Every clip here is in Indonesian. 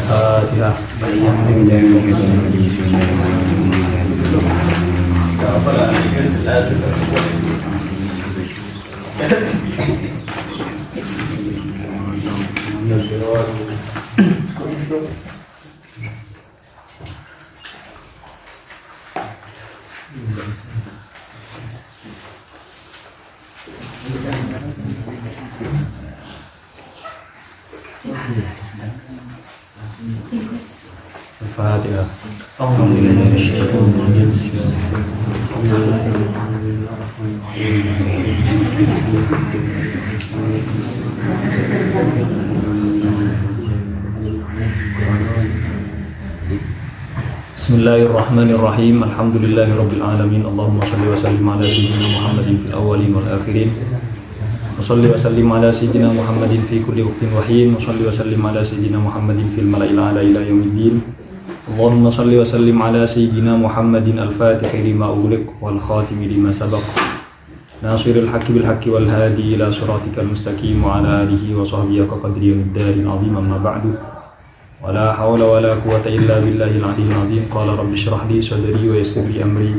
Al-Fatihah. Al-Fatihah. Bismillahirrahmanirrahim. Alhamdulillahirabbil alamin. Allahumma shalli wa sallim ala sayyidina Muhammadin fil awwalin wal akhirin. Wa shalli wa sallim ala sayyidina Muhammadin fi kulli waqtin wa hin. Wa shalli wa sallim ala sayyidina Muhammadin fil mala'il a'la ila yaumiddin. Allahumma shalli wa sallim ala sayyidina Muhammadin al-Fatihi lima ughliq wal khatimi lima sabaq. Nasiril haqqi bil haqqi wal hadi ila siratikal mustaqim wa ala alihi wa sahbihi qadri ad-daril azim amma ba'du. Wala hawla wala quwwata illa billahil aliyyil azim. Qala rabbi shrah li sadri wa yassir li amri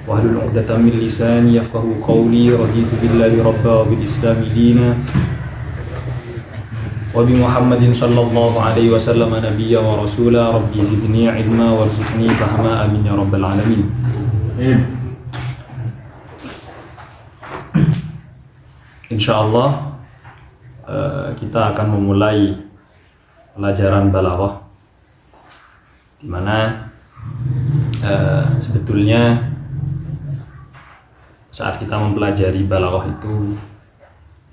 wahlul 'uqdatam min lisani yafqahu qawli. Raditu billahi rabba wa bil islami dina wa bi Muhammadin sallallahu alaihi wasallam nabiyya wa rasula. Rabbi zidni ilma warzuqni fahma, amin ya rabbal alamin. Insyaallah kita akan memulai pelajaran balaghah, di mana sebetulnya saat kita mempelajari balaghah itu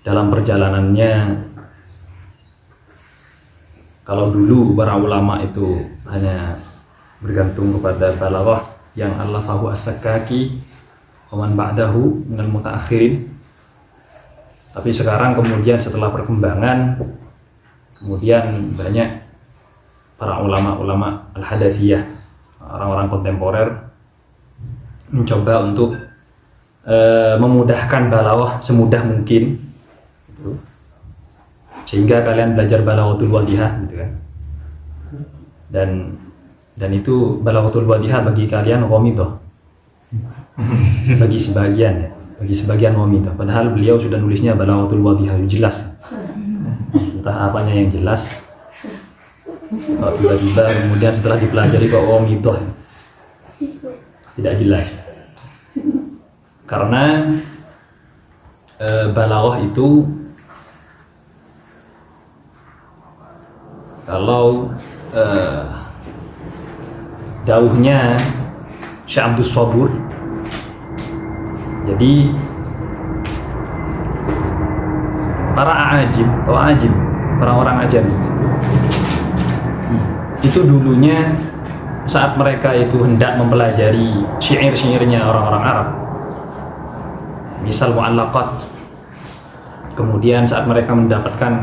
dalam perjalanannya, kalau dulu para ulama itu hanya bergantung kepada balaghah yang allafahu as-Sakkaki wa man ba'dahu minal mutaakhirin, tapi sekarang kemudian setelah perkembangan, kemudian banyak para ulama-ulama al-hadatsiyah, orang-orang kontemporer, mencoba untuk memudahkan balaghah semudah mungkin gitu. Sehingga kalian belajar balaghatul wadihah gitu kan. Dan itu balaghatul wadihah bagi kalian ghamidhah. Bagi sebagian ghamidhah. Padahal beliau sudah nulisnya balaghatul wadihah jelas. Entah apanya yang jelas, tiba-tiba kemudian setelah dipelajari kok ghamidhah, tidak jelas. Karena balaghah itu kalau dauhnya Syekh Abdus Sabur, jadi para ajim atau ajim, orang-orang ajam itu dulunya saat mereka itu hendak mempelajari syair-syairnya orang-orang Arab, misal mu'allaqat, kemudian saat mereka mendapatkan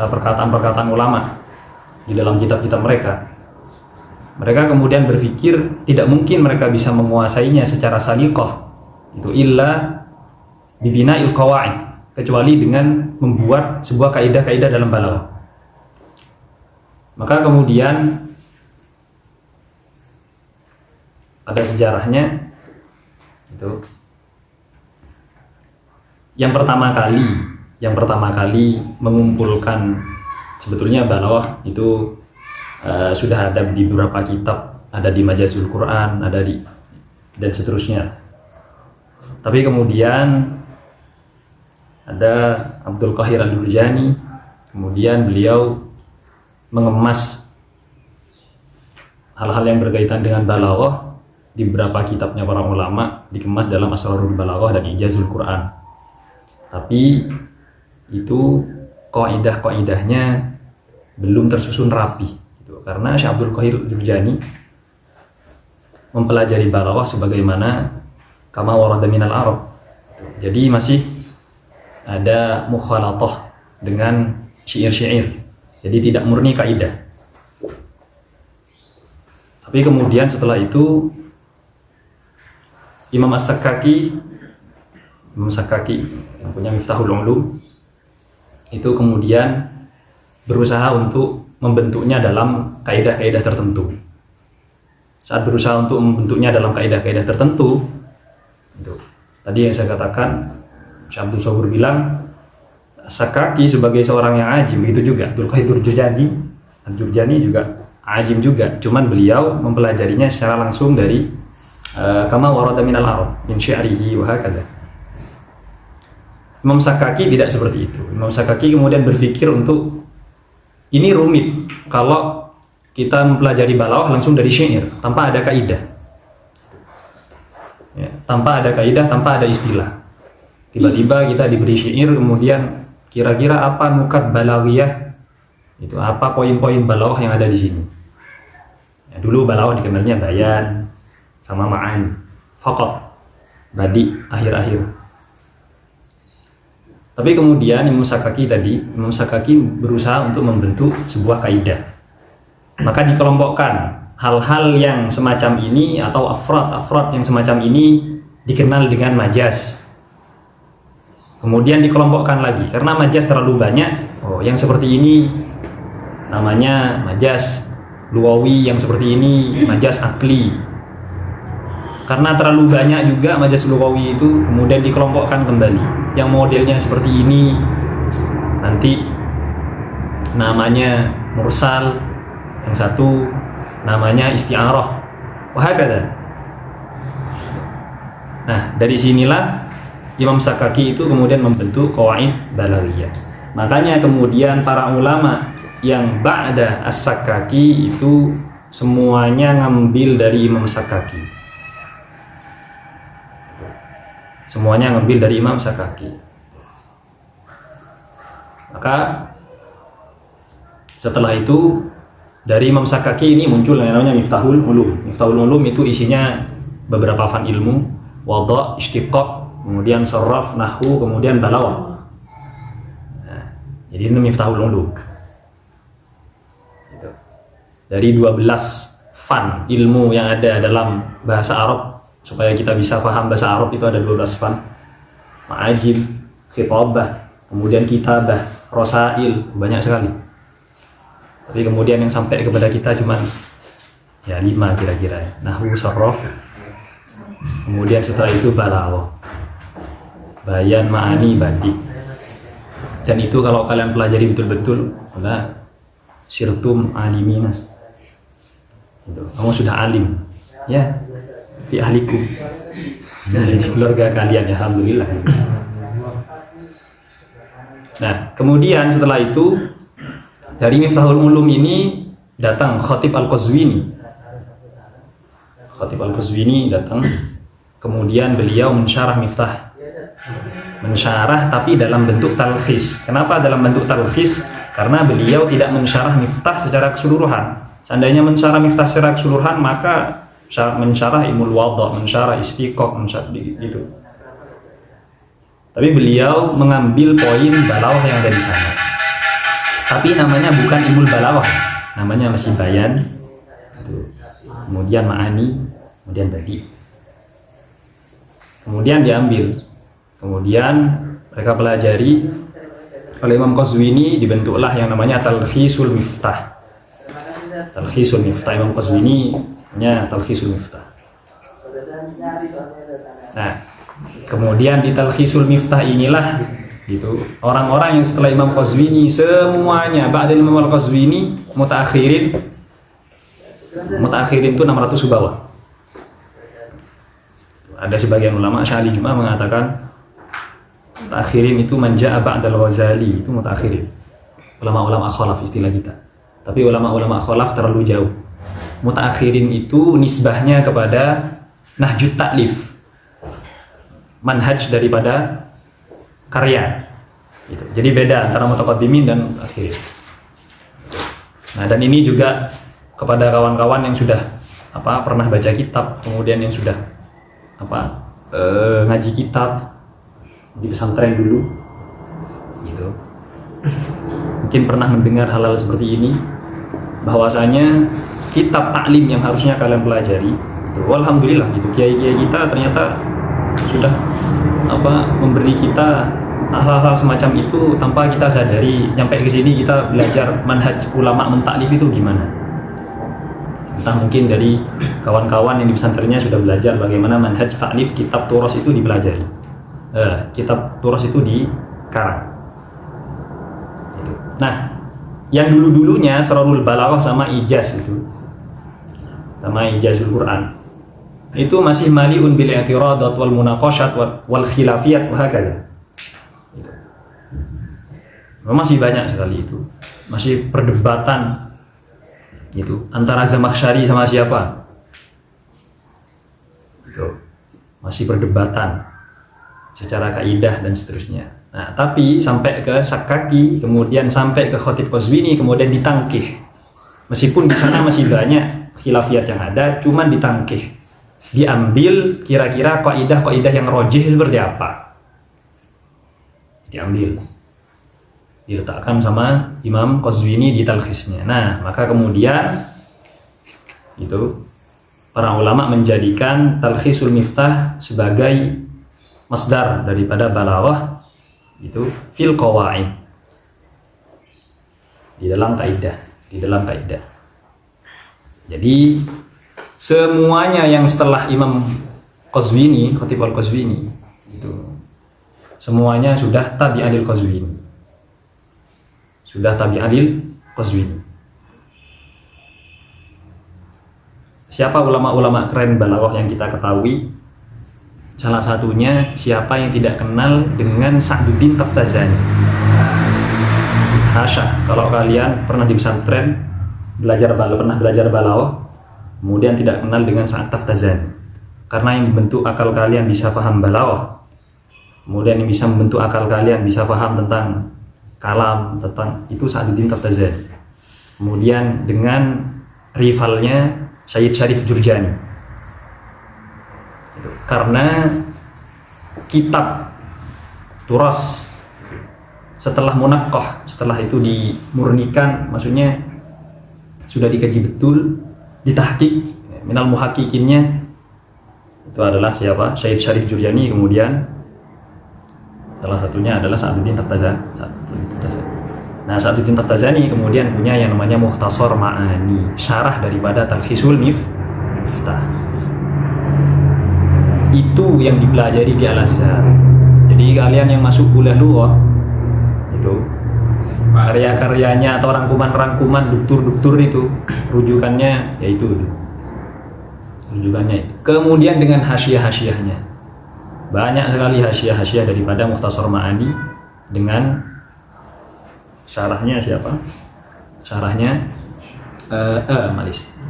perkataan-perkataan ulama di dalam kitab-kitab mereka, mereka kemudian berpikir tidak mungkin mereka bisa menguasainya secara saliqah itu illa bibina'il qawaid, kecuali dengan membuat sebuah kaidah-kaidah dalam balaghah. Maka kemudian ada sejarahnya itu. Yang pertama kali mengumpulkan sebetulnya balaghah itu sudah ada di beberapa kitab, ada di Majazul Quran, ada di dan seterusnya. Tapi kemudian ada Abdul Qahir Al-Jurjani, kemudian beliau mengemas hal-hal yang berkaitan dengan balaghah di beberapa kitabnya para ulama, dikemas dalam Asrarul Balaghah dan Ijazul Quran. Tapi itu kaidah-kaidahnya belum tersusun rapi gitu. Karena Syekh Abdul Qahir Al-Jurjani mempelajari balaghah sebagaimana kama warada minal Arab. Jadi masih ada mukhalatah dengan syair-syair. Jadi tidak murni kaidah. Tapi kemudian setelah itu Imam As-Sakkaki yang punya Miftahul Ulum itu kemudian berusaha untuk membentuknya dalam kaidah-kaidah tertentu. Saat berusaha untuk membentuknya dalam kaidah-kaidah tertentu, itu tadi yang saya katakan, Syekh Abdul Sabur bilang Sakaki sebagai seorang yang ajim, begitu juga Abdul Qahir Al-Jurjani juga ajim juga, cuman beliau mempelajarinya secara langsung dari kama warada minal arab min syi'rihi wa hakadha. Imam Sakaki tidak seperti itu. Imam Sakaki kemudian berpikir untuk ini rumit kalau kita mempelajari balaghah langsung dari syair tanpa ada kaidah. Ya, tanpa ada kaidah, tanpa ada istilah. Tiba-tiba kita diberi syair, kemudian kira-kira apa nukat balaghiyah, itu apa poin-poin balaghah yang ada di sini. Ya, dulu balaghah dikenalnya bayan sama ma'ani, faqat, badi, akhir-akhir. Tapi kemudian Imam Sakaki berusaha untuk membentuk sebuah kaidah. Maka dikelompokkan hal-hal yang semacam ini atau afrad yang semacam ini dikenal dengan majaz. Kemudian dikelompokkan lagi karena majaz terlalu banyak. Oh, yang seperti ini namanya majaz lugawi, yang seperti ini majaz akli. Karena terlalu banyak juga majaz lugawi itu, kemudian dikelompokkan kembali. Yang modelnya seperti ini nanti namanya mursal, yang satu namanya isti'arah. Wahakadha. Nah, dari sinilah Imam Sakaki itu kemudian membentuk qawaid balaghiyah. Makanya kemudian para ulama yang ba'da as-Sakaki itu semuanya ngambil dari Imam Sakaki. Semuanya ngambil dari Imam Sakaki. Maka setelah itu dari Imam Sakaki ini muncul yang namanya Miftahul Ulum. Miftahul Ulum itu isinya beberapa fan ilmu, wadha', istiqaq, kemudian sarraf, nahwu, kemudian balaghah. Nah, jadi ini Miftahul Ulum. Gitu. Dari 12 fan ilmu yang ada dalam bahasa Arab, supaya kita bisa paham bahasa Arab itu ada 12 fan. Ma'ajim, khitabah, kemudian kitabah, rosail, banyak sekali. Tapi kemudian yang sampai kepada kita cuma ya 5 kira-kira. Nahwu, sarraf, kemudian setelah itu balaghah, bayan, ma'ani, badi. Dan itu kalau kalian pelajari betul-betul, nah, sirtum alimina. Itu, kamu sudah alim, ya. Fi ahlikum, di keluarga kalian, ya, alhamdulillah. Nah, kemudian setelah itu dari Miftahul Ulum ini datang Khatib Al-Qazwini. Khatib Al-Qazwini datang, kemudian beliau mensyarah Miftah, mensyarah tapi dalam bentuk talkhis. Kenapa dalam bentuk talkhis? Karena beliau tidak mensyarah Miftah secara keseluruhan. Seandainya mensyarah Miftah secara keseluruhan, maka mensyarah Ilmul Wadha', mensyarah istiqaq, mensyarah gitu. Tapi beliau mengambil poin balaghah yang ada di sana. Tapi namanya bukan ilmul balaghah, namanya masih bayan. Gitu. Kemudian ma'ani, kemudian badi. Kemudian diambil. Kemudian mereka pelajari oleh Imam Qazwini, dibentuklah yang namanya Talkhisul Miftah. Talkhisul Miftah, Imam Qazwini nya Talkhisul Miftah. Nah, kemudian di Talkhisul Miftah inilah gitu, orang-orang yang setelah Imam Qazwini semuanya ba'da Imam Al-Qazwini mutaakhirin itu 600 ke bawah. Ada sebagian ulama Syali Jum'ah mengatakan mutaakhirin itu manja ba'dal Ghazali, itu mutaakhirin. Ulama-ulama khalaf istilah kita. Tapi ulama-ulama khalaf terlalu jauh. Mutaakhirin itu nisbahnya kepada Nahjut Ta'lif, manhaj daripada karya gitu. Jadi beda antara mutaqaddimin dan akhirin. Nah, dan ini juga kepada kawan-kawan yang sudah pernah baca kitab, kemudian yang sudah ngaji kitab di pesantren dulu gitu. Mungkin pernah mendengar hal-hal seperti ini, bahwasanya kitab taklim yang harusnya kalian pelajari itu, alhamdulillah gitu, kiai-kiai kita ternyata sudah memberi kita hal-hal semacam itu tanpa kita sadari. Sampai ke sini kita belajar manhaj ulama mentaklif itu gimana. Entah mungkin dari kawan-kawan yang di pesantrennya sudah belajar bagaimana manhaj taklif kitab turos itu dipelajari. Kitab turos itu dikarang. Nah, yang dulu-dulunya Sararul Balaghah sama Ijaz itu, sama Ijazul Quran, itu masih maliun bil i'tiradat wal munaqashat wal khilafiyat wa hakadha. Masih banyak sekali itu, masih perdebatan gitu antara Zamakhsyari sama siapa, gitu. Masih perdebatan secara kaidah dan seterusnya. Nah, tapi sampai ke Sakaki, kemudian sampai ke Khatib Qazwini, kemudian ditangkih. Meskipun di sana masih banyak khilafiyat yang ada, cuman ditangkih. Diambil kira-kira kaidah-kaidah yang rajih seperti apa. Diambil. Diletakkan sama Imam Qazwini di talkhisnya. Nah, maka kemudian itu para ulama menjadikan Talkhisul Miftah sebagai masdar daripada balaghah itu fil qawaid, di dalam kaidah. Jadi semuanya yang setelah Imam Qazwini, Khatib al-Qazwini itu semuanya sudah tabi'anil Qazwini. Siapa ulama-ulama keren balaghah yang kita ketahui? Salah satunya, siapa yang tidak kenal dengan Sa'duddin Taftazani? Hasya, kalau kalian pernah di pesantren pernah belajar balaghah, kemudian tidak kenal dengan Sa'd Taftazani, karena yang membentuk akal kalian bisa paham balaghah, kemudian yang bisa membentuk akal kalian bisa paham tentang kalam, tentang itu Sa'duddin Taftazani. Kemudian dengan rivalnya Syed Syarif Jurjani. Karena kitab turas setelah munaqqah, setelah itu dimurnikan, maksudnya sudah dikaji betul, ditahqiq, minal muhaqqiqinnya itu adalah siapa? Syed Syarif Jurjani. Kemudian salah satunya adalah Sa'duddin Taftazani. Nah, Sa'duddin Taftazani kemudian punya yang namanya Mukhtasar Ma'ani, syarah daripada Talkhisul Miftah. Itu yang dipelajari di Al-Azhar. Jadi kalian yang masuk kuliah lughah itu karya-karyanya atau rangkuman-rangkuman duktur itu rujukannya yaitu kemudian dengan hasyiah-hasyiahnya, banyak sekali hasyiah-hasyiah daripada Mukhtasar Ma'ani dengan syarahnya siapa?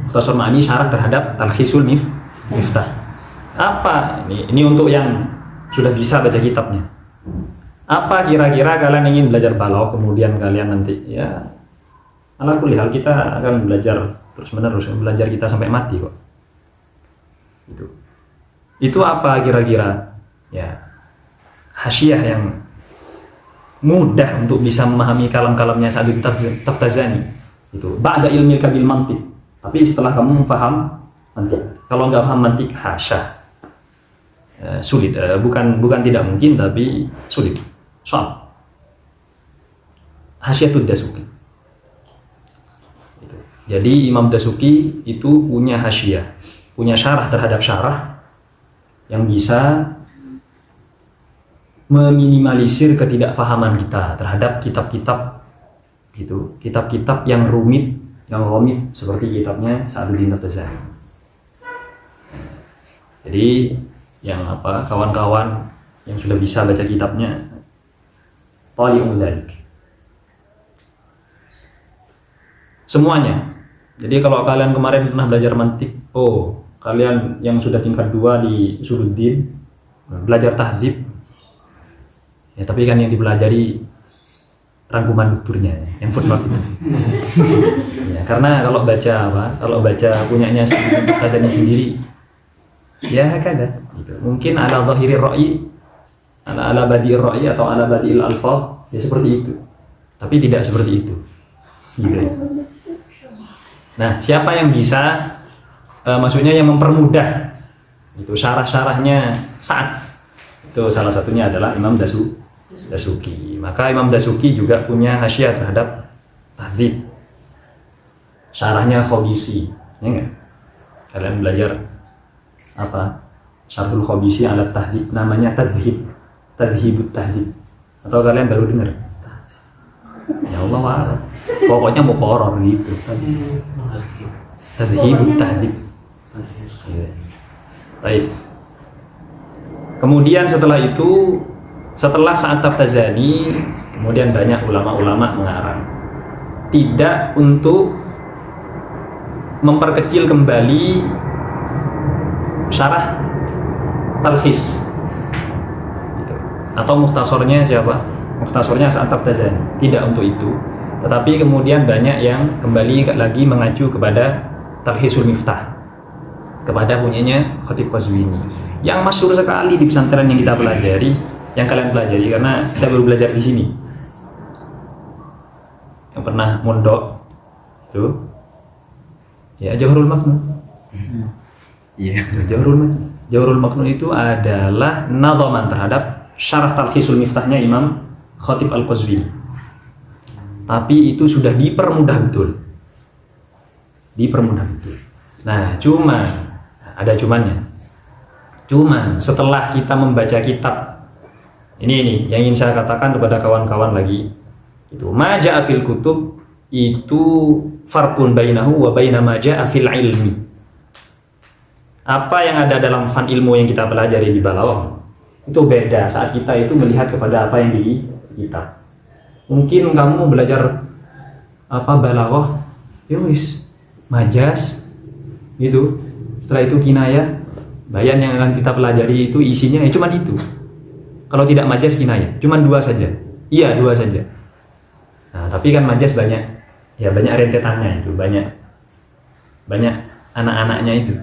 Mukhtasar Ma'ani syarah terhadap Talkhisul Miftah. Apa ini untuk yang sudah bisa baca kitabnya. Apa kira-kira kalian ingin belajar balaghah, kemudian kalian nanti ya ala kulli hal kita akan belajar terus-menerus, belajar kita sampai mati kok. Itu apa kira-kira? Ya, hasyiah yang mudah untuk bisa memahami kalam-kalamnya Sa'duddin Taftazani. Itu ba'da ilmi kabil mantiq. Tapi setelah kamu paham mantiq. Kalau nggak paham mantiq, hasya. Sulit, bukan tidak mungkin, tapi sulit. Soal Hasyiatud Dasuki. Jadi Imam Dasuki itu punya hasyiah, punya syarah terhadap syarah yang bisa meminimalisir ketidakfahaman kita terhadap kitab-kitab gitu, kitab-kitab yang rumit, seperti kitabnya Sa'duddin Taftazani. Jadi yang kawan-kawan yang sudah bisa baca kitabnya, tali'u dzalik semuanya. Jadi kalau kalian kemarin pernah belajar mantik, kalian yang sudah tingkat 2 di Usuluddin belajar tahdzib ya, tapi kan yang dipelajari rangkuman dukturnya, yang footnote itu. Ya, karena kalau baca punyanya Taftazani sendiri ya kada gitu. Mungkin ala zahiri ra'yi, ala badi'ir ra'yi atau ala badi'il alfaz ya seperti itu, tapi tidak seperti itu gitu ya. Nah, siapa yang bisa maksudnya yang mempermudah itu syarah-syarahnya Sa'ad, itu salah satunya adalah Imam Dasuki. Maka Imam Dasuki juga punya hasyiah terhadap Tahdzib. Syarahnya Khabisi, ya enggak? Kalian belajar apa? Syarhul Khabisi ala Tahdzib, namanya Tadhhibut Tahdzib. Atau kalian baru dengar? Ya Allah, wa'ala. Pokoknya mau horor gitu. Tadhhibut Tahdzib. Baik. Kemudian setelah itu, setelah Sa'ad Taftazani, kemudian banyak ulama-ulama mengarang tidak untuk memperkecil kembali syarah Talkhis gitu. Atau mukhtasornya siapa? Mukhtasornya Sa'ad Taftazani. Tidak untuk itu, tetapi kemudian banyak yang kembali lagi mengacu kepada Talkhisul Miftah, kepada punyanya Khatib Qazwini yang masyhur sekali di pesantren yang kita pelajari, yang kalian pelajari, karena saya baru belajar di sini. Yang pernah mondok itu ya Jawharul Maknun. Iya. Jawharul Maknun itu adalah nadhaman terhadap syarah Talkhisul Miftahnya Imam Khatib Al-Qazwini. Tapi itu sudah dipermudah betul. Nah, ada cumannya. Cuman setelah kita membaca kitab ini yang ingin saya katakan kepada kawan-kawan lagi, itu ma ja'a fil kutub itu farqun bainahu wa baina ma ja'a fil ilmi. Apa yang ada dalam fan ilmu yang kita pelajari di Balaghah itu beda saat kita itu melihat kepada apa yang di kitab. Mungkin kamu belajar apa Balaghah, ya wis majas gitu. Setelah itu kinayah, bayan yang akan kita pelajari itu isinya ya cuma itu. Kalau tidak majas kinayah, cuma dua saja. Iya, dua saja. Nah, tapi kan majas banyak, ya banyak rentetannya itu, banyak anak-anaknya itu.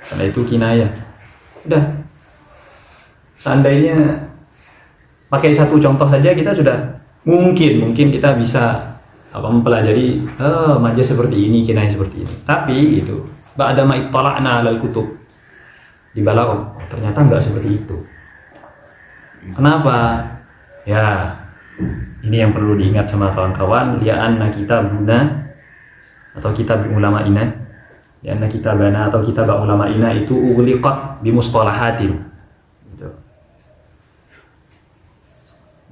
Karena itu kinayah. Udah. Seandainya pakai satu contoh saja kita sudah mungkin kita bisa mempelajari majas seperti ini, kinayah seperti ini. Tapi itu ba'da ma ittala'na 'alal kutub di Balaghah ternyata enggak seperti itu. Kenapa? Ya, ini yang perlu diingat sama kawan-kawan, li'anna kitabuna atau kitab ulama'ina, li'anna kitabana atau kitab ulama'ina itu ughliqat bi mustalahatin. Gitu.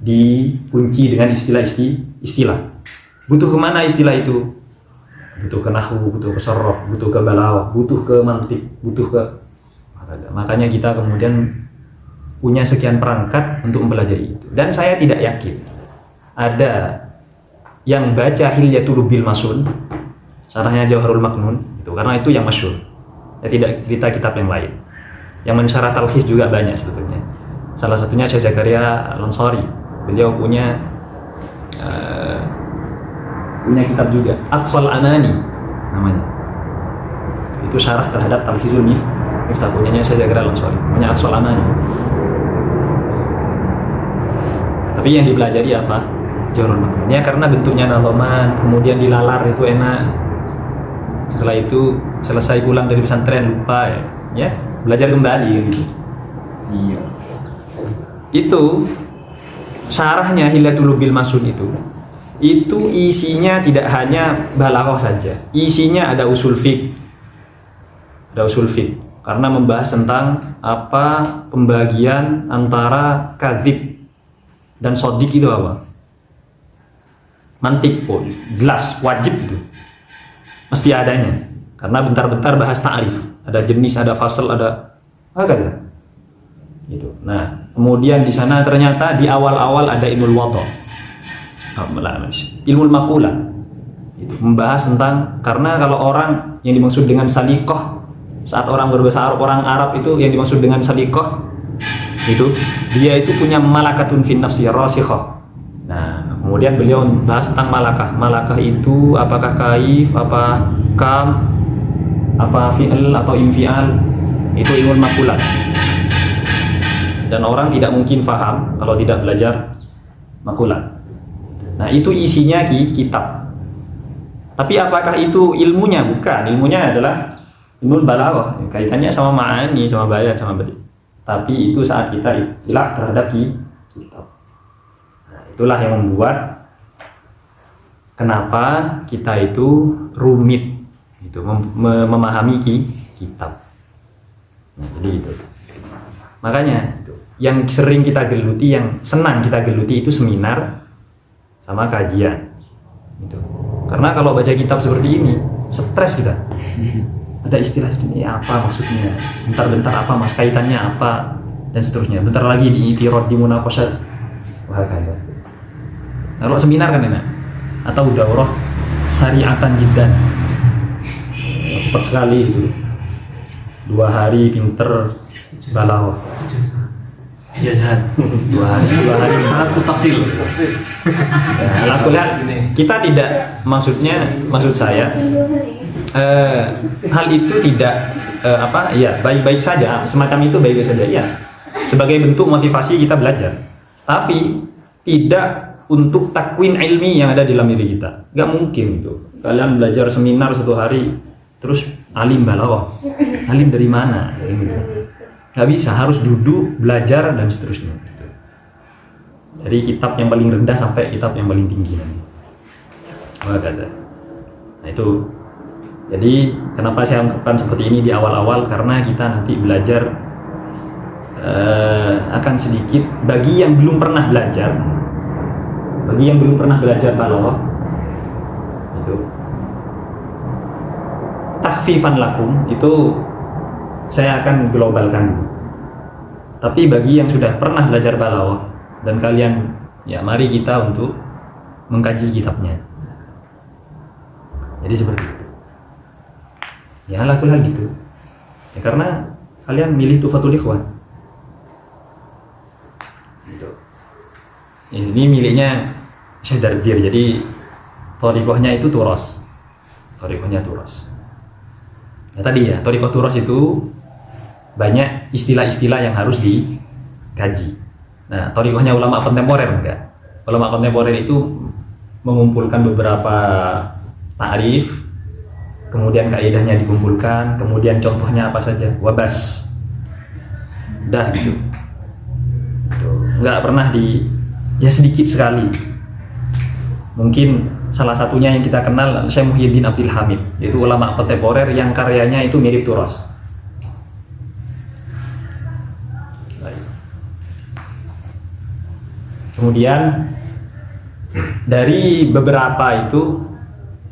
Dikunci dengan istilah. Butuh kemana istilah itu? Butuh ke nahwu, butuh ke sarraf, butuh ke balaghah, butuh ke mantik, butuh ke makanya kita kemudian punya sekian perangkat untuk mempelajari itu. Dan saya tidak yakin ada yang baca Hilyatul Bil Masun, syarahnya Jawharul Maknun, itu karena itu yang masyhur. Ya, tidak cerita kitab yang lain. Yang mensyarah Talkhis juga banyak sebetulnya. Salah satunya Syekh Zakaria Al-Ansari. Beliau punya kitab juga, Aqsal Anani namanya. Itu syarah terhadap Talkhizul Miftah, punyanya Syekh Zakaria Al-Ansari, punya Aqsal Anani. Tapi yang dipelajari apa? Jawharul Maknun. Ya karena bentuknya nadhaman, kemudian dilalar itu enak. Setelah itu selesai pulang dari pesantren lupa ya belajar kembali gitu. Iya. Itu syarahnya Hilyatul Bil Masun itu isinya tidak hanya balaghah saja, isinya ada usul fiqh, karena membahas tentang apa pembagian antara kadzib dan shadiq itu apa, mantik pun jelas wajib itu mesti adanya, karena bentar-bentar bahas ta'rif, ada jenis, ada fasal, ada agak gitu. Nah kemudian di sana ternyata di awal-awal ada ilmu wadha, ilmu makulah itu membahas tentang, karena kalau orang yang dimaksud dengan saliqah, saat orang berbahasa Arab, orang Arab itu yang dimaksud dengan saliqah itu dia itu punya malakatun fin nafsi rasikhah. Nah kemudian beliau bahas tentang malakah itu apakah kaif, apa kam, apa fi'il atau infial, itu ilmu makulah, dan orang tidak mungkin faham kalau tidak belajar makulah. Nah itu isinya kitab. Tapi apakah itu ilmunya? Bukan, ilmunya adalah ilmu balaghah, kaitannya sama ma'ani, sama bayat, sama badi. tapi itu saat kita ikhtilaf terhadap kitab. Nah, itulah yang membuat kenapa kita itu rumit itu memahami kitab. Nah, jadi itu. Makanya yang sering kita geluti, yang senang kita geluti itu seminar sama kajian. Gitu. Karena kalau baca kitab seperti ini, stres kita. Ada istilah ini apa maksudnya? Bentar-bentar apa mas kaitannya apa dan seterusnya. Bentar lagi di itirad di munaqasyah. Wah kayak. Kalau seminar kan enak. Atau daurah syariatan jiddan. Cepat sekali itu. 2 hari pinter balaghah. Ijazah 2 hari sangat mutasil. Ya, aku lihat kita tidak maksud saya hal itu tidak baik-baik saja, semacam itu baik-baik saja ya, sebagai bentuk motivasi kita belajar, tapi tidak untuk takwin ilmi yang ada di dalam diri kita. Gak mungkin itu kalian belajar seminar 1 hari terus alim balaghah, alim dari mana gitu. Gak bisa, harus duduk belajar dan seterusnya gitu. Dari kitab yang paling rendah sampai kitab yang paling tinggi nanti. Nah itu. Jadi kenapa saya ungkapkan seperti ini di awal-awal, karena kita nanti belajar akan sedikit bagi yang belum pernah belajar, balaghah itu takhfifan lakum, itu saya akan globalkan. Tapi bagi yang sudah pernah belajar balaghah dan kalian, ya mari kita untuk mengkaji kitabnya. Jadi seperti itu. Ya lakukan gitu. Ya, karena kalian milih Tuhfatul Ikhwan. Gitu. Ini miliknya Syekh Dardir. Jadi thariqahnya itu turas. Nah tadi ya, thariqah turas itu banyak istilah-istilah yang harus dikaji. Nah, thariqahnya ulama kontemporer enggak? Ulama kontemporer itu mengumpulkan beberapa ta'rif, kemudian kaidahnya dikumpulkan, kemudian contohnya apa saja, wabas, udah gitu. Nggak pernah ya sedikit sekali. Mungkin salah satunya yang kita kenal Syekh Muhyiddin Abdul Hamid, yaitu ulama kontemporer yang karyanya itu mirip turas. Kemudian dari beberapa itu,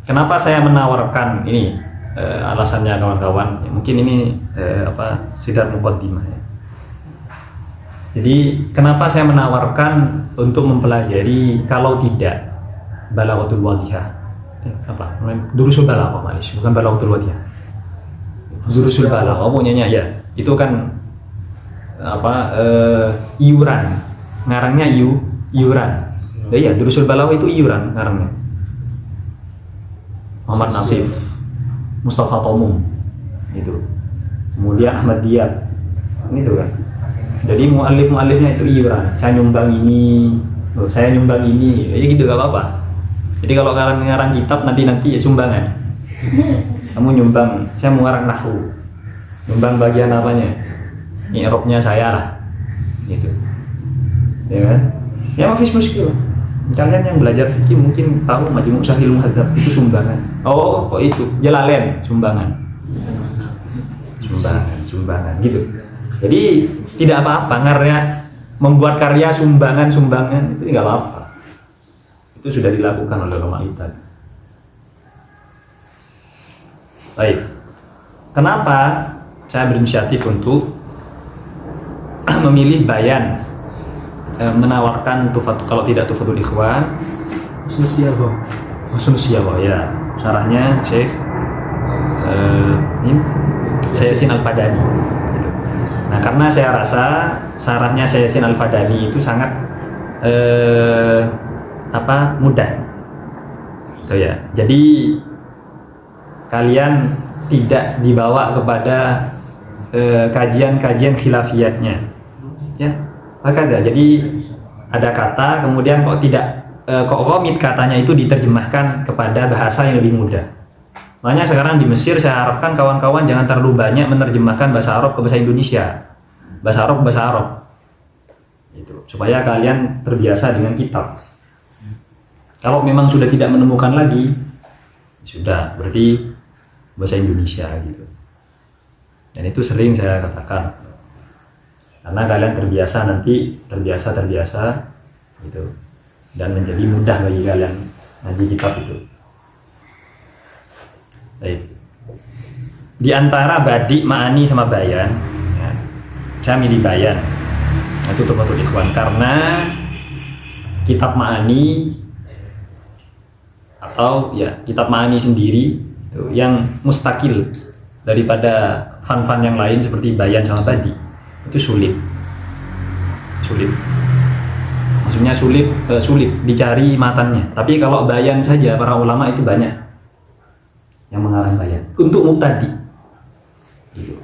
kenapa saya menawarkan ini, alasannya kawan-kawan, mungkin ini sidar muqaddimah ya. Jadi kenapa saya menawarkan untuk mempelajari, kalau tidak balaghatul wadihah, durusul balaghah, bukan balaghatul wadihah, durusul balaghah punyanya ya, itu kan iuran, ngarangnya iuran. Ya, durusul balaghah itu iuran ngarangnya. Muhammad Nasif, Mustafa Tomum, itu. Kemudian Ahmad Diab, ini tuh kan. Jadi muallifnya itu iuran. Saya nyumbang ini, saya nyumbang ini, ya gitu gak apa-apa. Jadi kalau kalian ngarang kitab nanti ya sumbangan. Kamu nyumbang, saya mau ngarang nahwu, nyumbang bagian apanya? I'rabnya saya lah, gitu. Ya kan? Ya mafis muskil. Kalian yang belajar fikih mungkin tahu Majmu' Syarhil Muhadzab itu sumbangan. Oh, kok itu? Jalalain sumbangan gitu. Jadi tidak apa-apa membuat karya sumbangan itu tidak apa-apa. Itu sudah dilakukan oleh ulama kita. Baik. Kenapa saya berinisiatif untuk memilih bayan, menawarkan kalau tidak Tuhfatul Ikhwan, Husnul Siyagha ya. Syarahnya Syekh Yasin Al-Fadani gitu. Nah, karena saya rasa syarahnya Syekh Yasin Al-Fadani itu sangat mudah. Gitu ya. Jadi kalian tidak dibawa kepada kajian-kajian khilafiyatnya. Ya. Maka jadi ada kata, kemudian kok komit katanya itu diterjemahkan kepada bahasa yang lebih mudah. Makanya sekarang di Mesir saya harapkan kawan-kawan jangan terlalu banyak menerjemahkan bahasa Arab ke bahasa Indonesia. bahasa Arab. Itu supaya kalian terbiasa dengan kitab. Kalau memang sudah tidak menemukan lagi, sudah berarti bahasa Indonesia gitu. Dan itu sering saya katakan. Karena kalian terbiasa gitu. Dan menjadi mudah bagi kalian ngaji kitab itu. Baik. Di antara badi, ma'ani sama bayan, ya, saya milih bayan. Itu Tuhfatul Ikhwan karena kitab ma'ani atau ya kitab ma'ani sendiri itu yang mustakil daripada fan-fan yang lain seperti bayan sama badi itu sulit. Maksudnya sulit dicari matannya. Tapi kalau bayan saja para ulama itu banyak yang mengarang bayan untuk mubtadi. Gitu.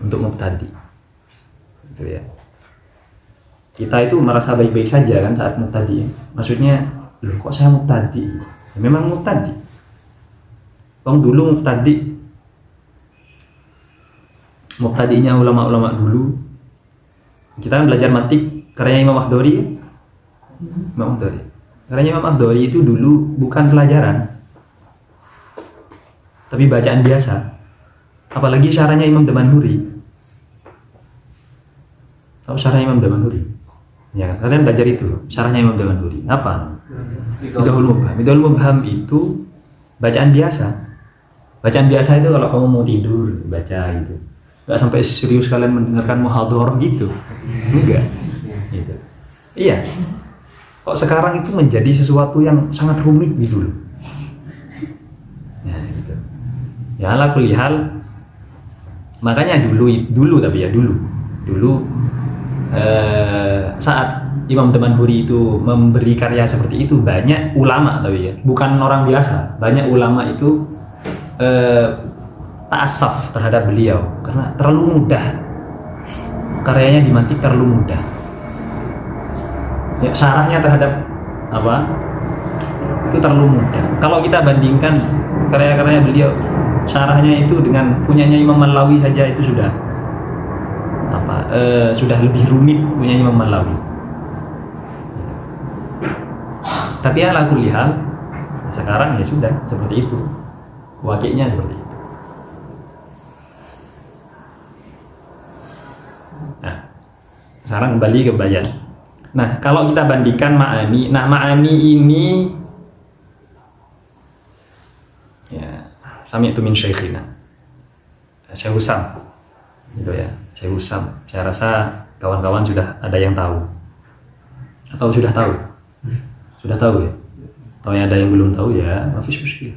Untuk mubtadi. Gitu ya. Kita itu merasa baik-baik saja kan saat mubtadi. Maksudnya, loh kok saya mubtadi? Ya, memang mubtadi. Bang dulu mubtadinya ulama-ulama dulu. Kita kan belajar mantik karya Imam Akhdari. Karya Imam Akhdari itu dulu bukan pelajaran, tapi bacaan biasa. Apalagi syarahnya Imam Damanhuri. Tahu syarahnya Imam Damanhuri? Ya, kalian belajar itu syarahnya Imam Damanhuri. Apa? Midhahul Mubham itu bacaan biasa. Bacaan biasa itu kalau kamu mau tidur baca gitu. Enggak sampai serius kalian mendengarkan muhadharah gitu. Enggak. Gitu. Iya. Kok sekarang itu menjadi sesuatu yang sangat rumit gitu loh. Ya gitu. Ya ala kulli hal. Makanya dulu saat Imam Damanhuri itu memberi karya seperti itu banyak ulama tapi ya bukan orang biasa, banyak ulama itu ta'assaf terhadap beliau karena terlalu mudah karyanya dimantik, terlalu mudah ya, syarahnya terhadap apa itu terlalu mudah. Kalau kita bandingkan karya-karya beliau, syarahnya itu dengan punyanya Imam Malawi saja itu sudah sudah lebih rumit punya Imam Malawi. Tapi ala kulli hal sekarang ya sudah seperti itu, wakilnya seperti itu. Nah, sekarang kembali ke bayan. Nah, kalau kita bandingkan ma'ani, ma'ani ini ya sami'tu min syaikhina Syekh Husam gitu ya, Syekh Husam. Saya rasa kawan-kawan sudah ada yang tahu atau sudah tahu ya, atau yang ada yang belum tahu ya, mafis muskil.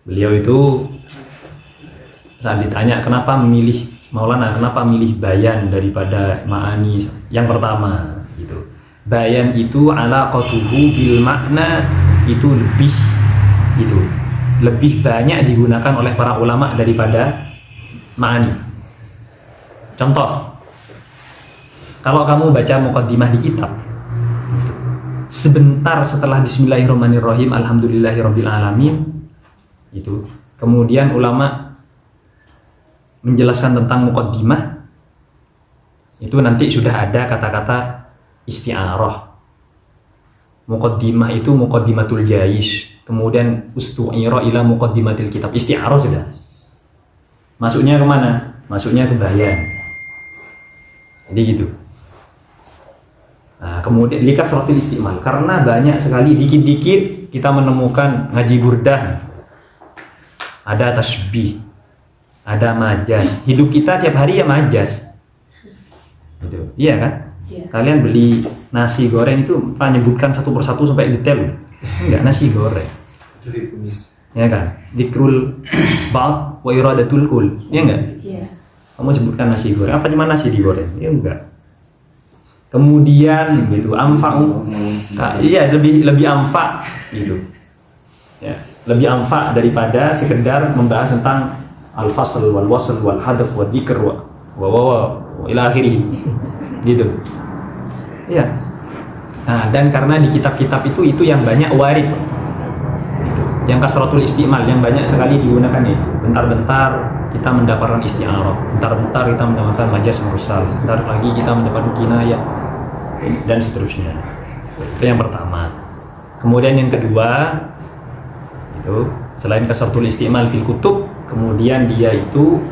Beliau itu saat ditanya kenapa memilih Maulana, kenapa milih bayan daripada ma'ani, yang pertama gitu, bayan itu alaqatuhu bil makna itu lebih banyak digunakan oleh para ulama daripada ma'ani. Contoh, kalau kamu baca muqaddimah di kitab, sebentar setelah Bismillahirrahmanirrahim, Alhamdulillahirabbil alamin, itu kemudian ulama menjelaskan tentang muqaddimah, itu nanti sudah ada kata-kata isti'arah. Muqaddimah itu muqaddimatul jais, kemudian ustu'ira ila muqaddimatil kitab. Isti'arah sudah. Masuknya kemana? Masuknya ke bayan. Jadi gitu. Nah, kemudian likasratil istimal, karena banyak sekali dikit-dikit kita menemukan ngaji burdah, ada tasbih, ada majas. Hidup kita tiap hari ya majas. Gitu. Iya kan? Ya. Kalian beli nasi goreng itu menyebutkan satu persatu sampai detail. Enggak, nasi goreng. Ya kan? Dikrul ba'd wa iradatul kul. Iya enggak? Iya. Kamu sebutkan nasi goreng, apa cuma nasi digoreng? Ya enggak. Kemudian gitu, amfa'u. Iya, lebih amfa gitu. Ya, lebih amfa daripada sekedar membahas tentang al-fasl wal wasl wal hadaf wal dzikr wa ila akhirih. Gitu. Iya. Nah, dan karena di kitab-kitab itu yang banyak warid. Yang kasratul istimal, yang banyak sekali digunakan itu. Bentar-bentar kita mendapatkan isti'arah, bentar-bentar kita mendapatkan majaz mursal, bentar lagi kita mendapatkan kinayah, dan seterusnya. Itu yang pertama. Kemudian yang kedua, itu selain kasratul isti'mal fil kutub, kemudian dia itu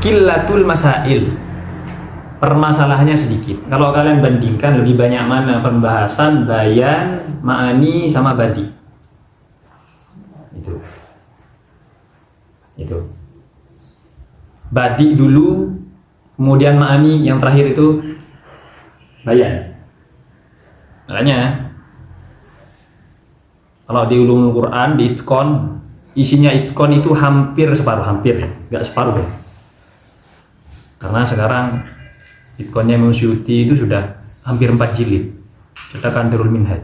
qillatul masail, permasalahannya sedikit. Kalau kalian bandingkan lebih banyak mana pembahasan bayan, ma'ani sama badi. Itu badi dulu, kemudian ma'ani, yang terakhir itu bayan. Makanya kalau di ulumul Quran, di itqon, isinya itqon itu hampir separuh, hampir ya, nggak separuh ya. Karena sekarang itqonnya Imam Suyuti itu sudah hampir 4 jilid, cetakan Darul Minhaj.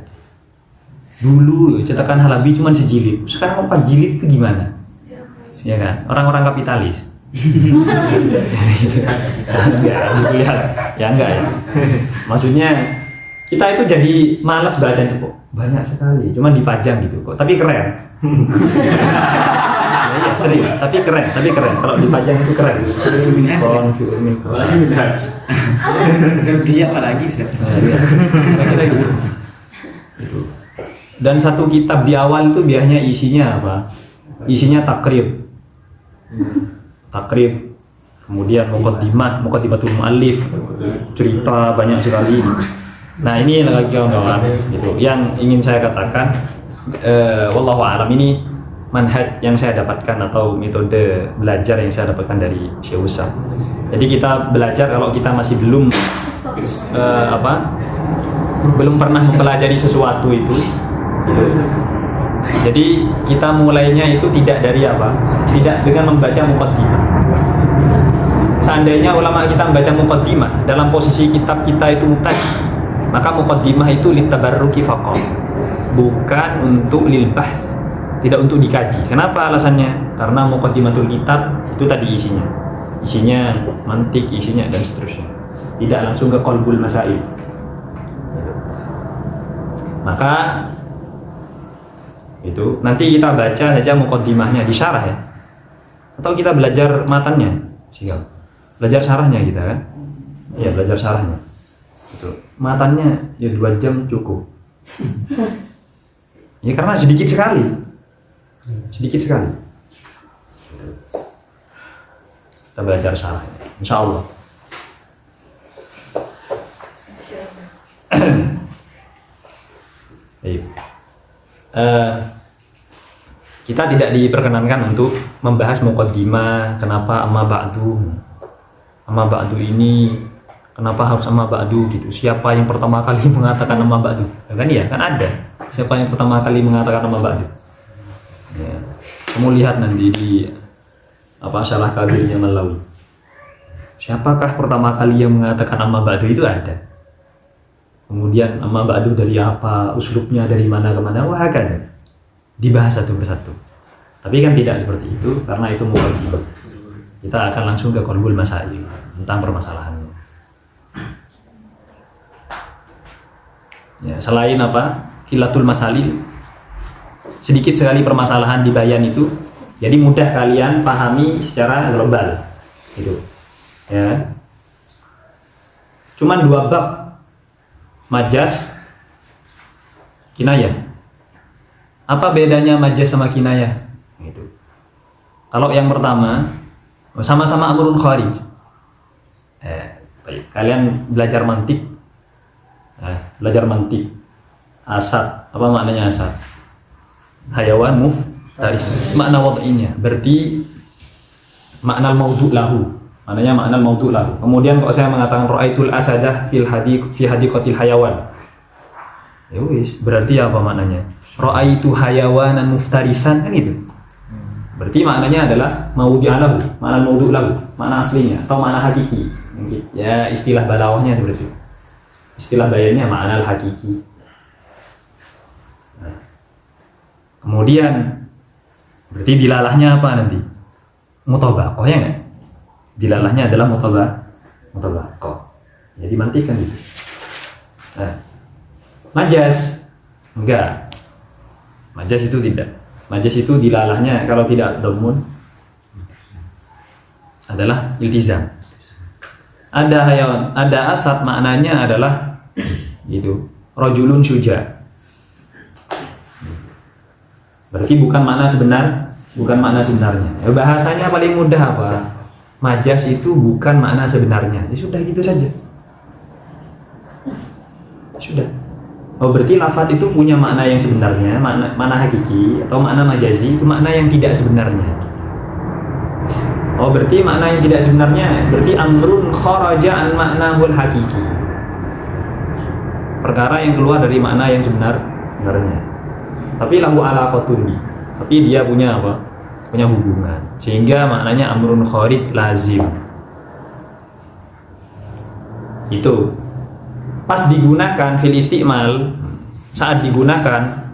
Dulu cetakan Halabi cuma sejilid, sekarang 4 jilid itu gimana? Ya kan, orang-orang kapitalis. Enggak ya. Maksudnya kita itu jadi malas bacanya, kok banyak sekali, cuman dipajang gitu kok, tapi keren. Iya serius, tapi keren. Kalau dipajang itu keren. Dia apalagi Ustaz? Dan satu kitab di awal itu biasanya isinya apa? Isinya takrib, kemudian muqaddimatul muallif, cerita banyak sekali. Nah ini lagi kawan-kawan gitu. Yang ingin saya katakan, wallahu a'lam, ini manhaj yang saya dapatkan atau metode belajar yang saya dapatkan dari Syekh Usam. Jadi kita belajar kalau kita masih belum belum pernah mempelajari sesuatu itu. Jadi kita mulainya itu tidak dari tidak dengan membaca muqaddimah. Seandainya ulama kita membaca muqaddimah dalam posisi kitab kita itu mubtadi', maka muqaddimah itu litabarruki faqat, bukan untuk lil bahts, tidak untuk dikaji. Kenapa alasannya? Karena muqaddimatul kitab itu tadi isinya mantik, isinya dan seterusnya, tidak langsung ke qalbul masail. Maka itu nanti kita baca saja muqaddimahnya di syarah ya, atau kita belajar matannya, belajar syarahnya kita kan, ya belajar syarahnya. Itu matannya ya 2 jam cukup. Ya karena sedikit sekali. Kita belajar syarahnya, insya Allah. Kita tidak diperkenankan untuk membahas muqaddimah. Kenapa amma ba'du ini, kenapa harus amma ba'du gitu? Siapa yang pertama kali mengatakan amma ba'du? Kan iya, kan ada. Siapa yang pertama kali mengatakan amma ba'du? Ya. Kamu lihat nanti di Syarah Kabirnya Malawi. Siapakah pertama kali yang mengatakan amma ba'du, itu ada. Kemudian amma ba'du dari apa, uslubnya dari mana ke mana, wah kan dibahas satu persatu. Tapi kan tidak seperti itu, karena itu muqaddimah. Kita akan langsung ke qalbul masail, tentang permasalahannya. Ya, selain qillatul masalil, sedikit sekali permasalahan di bayan itu, jadi mudah kalian pahami secara global gitu. Ya. Cuman 2 bab, majaz, kinayah. Apa bedanya majaz sama kinayah? Gitu. Kalau yang pertama, sama-sama amrun kharij. Kalian belajar mantik. Asad, apa maknanya asad? Hayawan muftaris. Makna wad'inya berarti makna maudhu' lahu. Maknanya makna maudhu' lahu. Kemudian kalau saya mengatakan ra'aitul asadah fi hadiqatil hayawan. Ya wis, berarti apa maknanya? Ra'aitu hayawanan muftarisan, kan itu. Berarti maknanya adalah maudhi'alahu, makna maudhu' lahu, makna aslinya atau makna hakiki. Ya istilah balawahnya seperti itu. Istilah bayannya makna hakiki. Nah. Kemudian berarti dilalahnya apa nanti? Mutabaqah, ya enggak? Dilalahnya adalah mutabaqah. Jadi mantikan gitu. Nah. Majaz enggak. Majaz itu tidak. Majaz itu dilalahnya kalau tidak domun adalah iltizam. Ada asad maknanya adalah itu rajulun syuja. Berarti bukan makna sebenarnya. Bahasanya paling mudah apa? Majas itu bukan makna sebenarnya. Ya sudah gitu saja. Sudah. Oh berarti lafadz itu punya makna yang sebenarnya, makna hakiki atau makna majazi itu makna yang tidak sebenarnya. Oh berarti makna yang tidak sebenarnya berarti amrun kharaja an maknahul hakiki. Perkara yang keluar dari makna yang sebenarnya. Tapi lahu alaqatun bi. Tapi dia punya apa? Punya hubungan. Sehingga maknanya amrun kharij lazim. Itu pas digunakan fil istimal, saat digunakan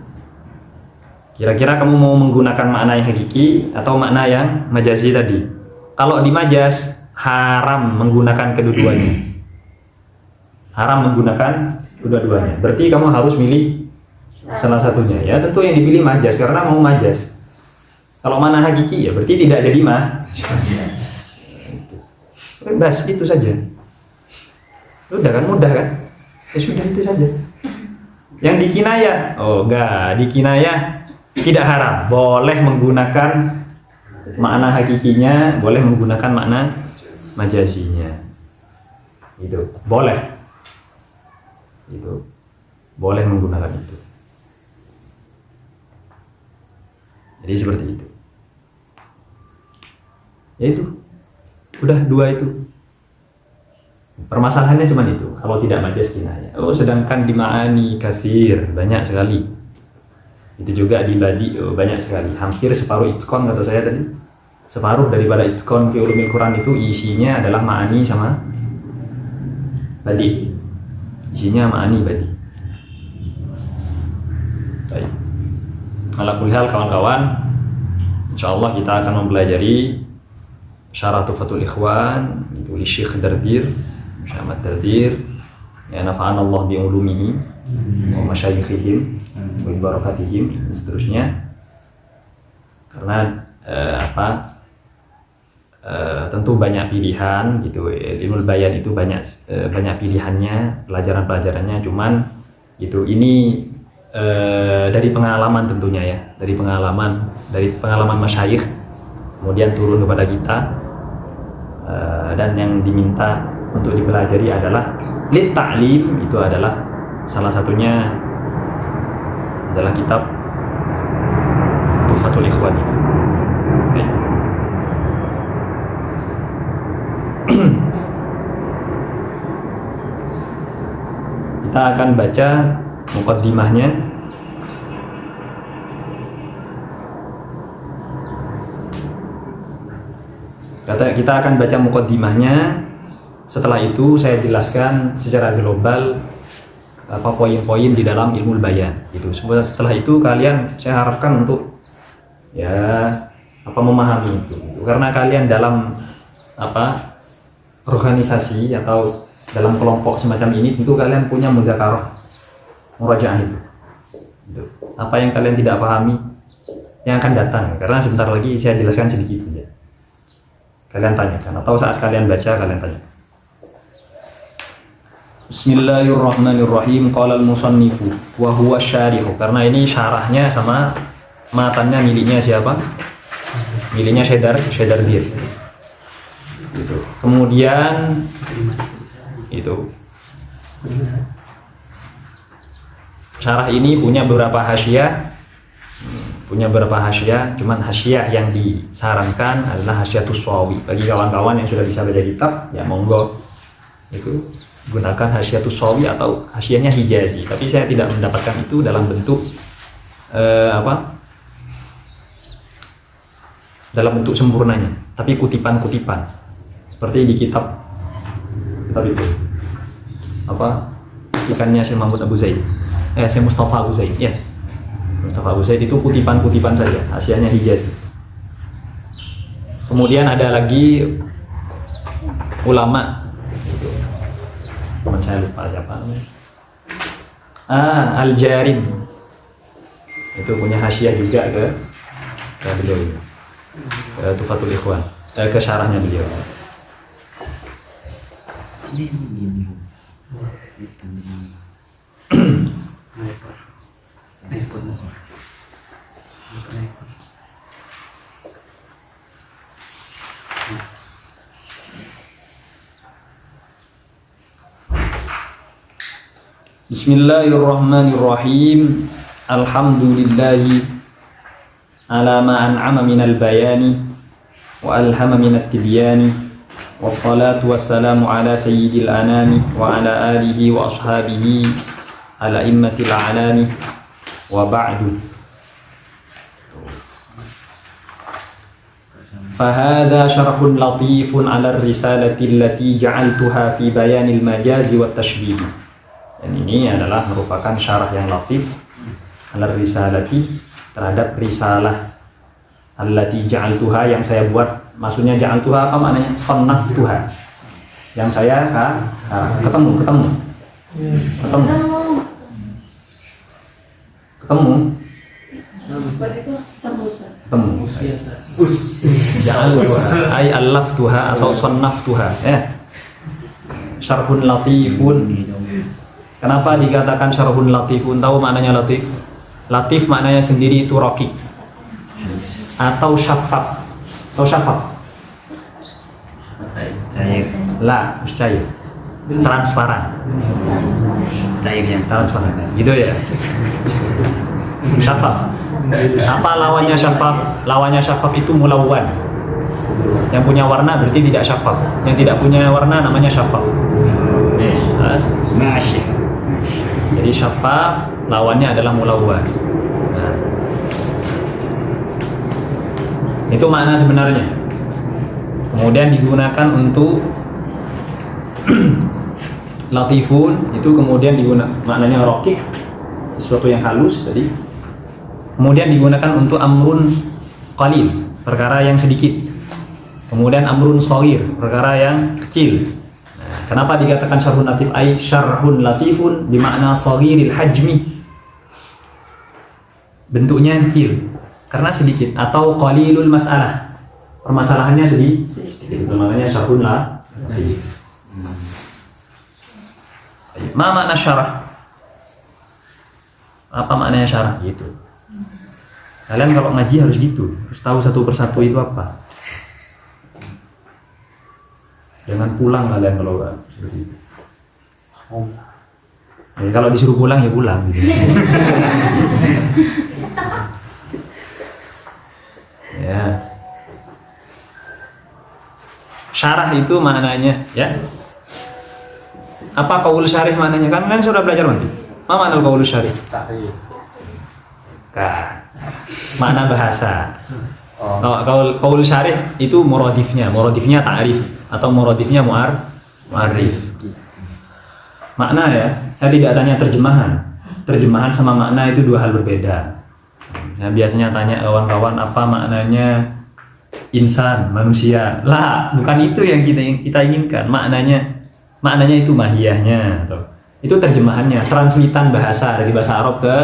kira-kira kamu mau menggunakan makna yang hakiki atau makna yang majazi tadi. Kalau di majas haram menggunakan kedua-duanya. Haram menggunakan kedua-duanya. Berarti kamu harus milih salah satunya. Ya tentu yang dipilih majas karena mau majas. Kalau mana hakiki ya berarti tidak jadi bebas itu saja. Udah kan mudah kan? Ya sudah itu saja. Yang dikinayah, oh enggak, dikinayah tidak haram. Boleh menggunakan makna hakikinya, boleh menggunakan makna majazinya. Itu boleh. Itu boleh menggunakan itu. Jadi seperti itu. Ya itu. Udah dua itu. Permasalahannya cuma itu. Kalau tidak majaz kinayah. Oh, sedangkan di ma'ani katsir, banyak sekali. Itu juga di badi, banyak sekali. Hampir separuh itqan kata saya tadi. Separuh daripada itqan fi ulumil Quran itu isinya adalah ma'ani sama badi. Isinya ma'ani badi. Baik. Ala kulli hal kawan-kawan, insyaallah kita akan mempelajari Syarah Tuhfatul Ikhwan itu li Syekh Dardir, Syekh Ahmad Dardir, ya nafa'ana Allah bi ulumihi wa masyayikhihim wa barakatihim dan seterusnya. Karena tentu banyak pilihan gitu. Ilmu bayan itu banyak pilihannya, pelajaran-pelajarannya, cuman gitu ini dari pengalaman tentunya ya, dari pengalaman masyayikh kemudian turun kepada kita, dan yang diminta untuk dipelajari adalah lit ta'lim, itu adalah salah satunya adalah kitab Tuhfatul Ikhwan ini. Okay. Kita akan baca muqaddimahnya. Kita akan baca muqaddimahnya. Setelah itu saya jelaskan secara global apa poin-poin di dalam ilmu bayan. Itu setelah itu kalian saya harapkan untuk ya memahami itu. Karena kalian dalam organisasi atau dalam kelompok semacam ini tentu kalian punya muzakarah, murajaah itu. Apa yang kalian tidak pahami yang akan datang, karena sebentar lagi saya jelaskan sedikit saja. Kalian tanyakan atau saat kalian baca kalian tanya. Bismillahirrahmanirrahim. Qala al-musannifu wa huwa syarihu. Karena ini syarahnya sama matannya miliknya siapa? Miliknya Syekh Dardir. Gitu. Kemudian itu syarah ini punya beberapa hasyiah. Cuman hasyiah yang disarankan adalah hasyiatus Sawawi. Bagi kawan-kawan yang sudah bisa baca kitab, ya monggo itu gunakan hasyiatus Sawawi atau hasyiahnya Hijazi. Tapi saya tidak mendapatkan itu dalam bentuk dalam bentuk sempurnanya, tapi kutipan-kutipan seperti di kitab itu kutipannya Syekh Mahmud Abu Zaid, Syekh Mustafa Abu Zaid, ya. Mustafa Abu Zaid itu kutipan-kutipan saja, hasyiahnya Hijaz. Kemudian ada lagi ulama itu. Teman saya lupa siapa namanya. Al-Jarim. Itu punya hasyiah juga ke beliau ini. Tuhfatul Ikhwan, ke syarahnya beliau. Ini. Hitam ini. iPhone. Bismillahirrahmanirrahim. Alhamdulillahi ala ma an'ama minal bayani wa alhama minat tibyani wassalatu wassalamu ala sayyidil anami wa ala alihi wa ashabihi ala immatil alami wa ba'du. Fahadha syarhun latifun ala risalati allati ja'altuha fi bayanil majazi wat tashbih. Dan ini adalah merupakan syarah yang latif ala risalati, terhadap risalah allati ja'altuha, yang saya buat. Maksudnya ja'altuha apa maknanya? Sannaftuha, yang saya ketemu ja'altuha ay allaftuha atau sannaftuha ya. Syarhun latifun. Kenapa dikatakan syarhun latifun? Tahu maknanya latif? Latif maknanya sendiri itu raqik atau syaffaf. Atau syaffaf? Cair. La, cair. Transparan. Cair yang Transparan. Gitu ya. Syaffaf. Apa lawannya syaffaf? Lawannya syaffaf itu mulawwan. Yang punya warna berarti tidak syaffaf. Yang tidak punya warna namanya syaffaf. Masya. Jadi syaffaf lawannya adalah mulawwan. Nah, itu makna sebenarnya. Kemudian digunakan untuk latifun, itu kemudian digunakan maknanya raqik, sesuatu yang halus tadi. Kemudian digunakan untuk amrun qalil, perkara yang sedikit. Kemudian amrun shaghir, perkara yang kecil. Kenapa dikatakan syarhun latif? Ay syarhun latifun bermakna shaghiril hajmi, bentuknya kecil karena sedikit, atau qalilul masalah, permasalahannya sedikit. Maknanya syarhun latif. Ma makna syarah? Apa maknanya syarah? Gitu. Kalian kalau ngaji harus gitu, harus tahu satu persatu itu apa. Jangan pulang kalian kalau seperti itu. Ya, kalau disuruh pulang ya pulang. Gitu. Ya. Syarah itu maknanya, ya. Apa qaul syarih maknanya? Kan kalian sudah belajar nanti. Apa makna qaul syarih? Makna bahasa. Qaul syarih itu muradifnya ta'rif atau muradifnya mu'arrif. Makna ya, saya tidak tanya terjemahan. Terjemahan sama makna itu dua hal berbeda. Ya, biasanya tanya kawan-kawan apa maknanya insan, manusia. Lah, bukan itu yang kita inginkan. Maknanya itu mahiyahnya atau itu terjemahannya, translitan bahasa dari bahasa Arab ke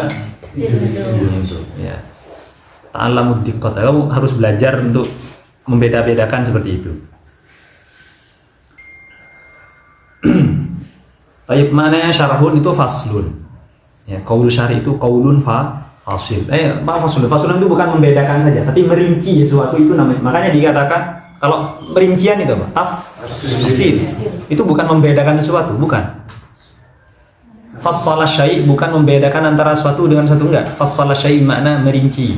Indo. Ya. Ta'allamud diqqat. Kamu harus belajar untuk membeda-bedakan seperti itu. Taib, maknanya syarhun itu faslun. Ya, qaul syarih itu qaulun fasil. Faslun. Faslun itu bukan membedakan saja, tapi merinci sesuatu itu namanya. Makanya dikatakan kalau perincian itu apa? Tafsil. Itu bukan membedakan sesuatu, bukan. Fassala syai' bukan membedakan antara sesuatu dengan satu, enggak. Fassala syai' makna merinci.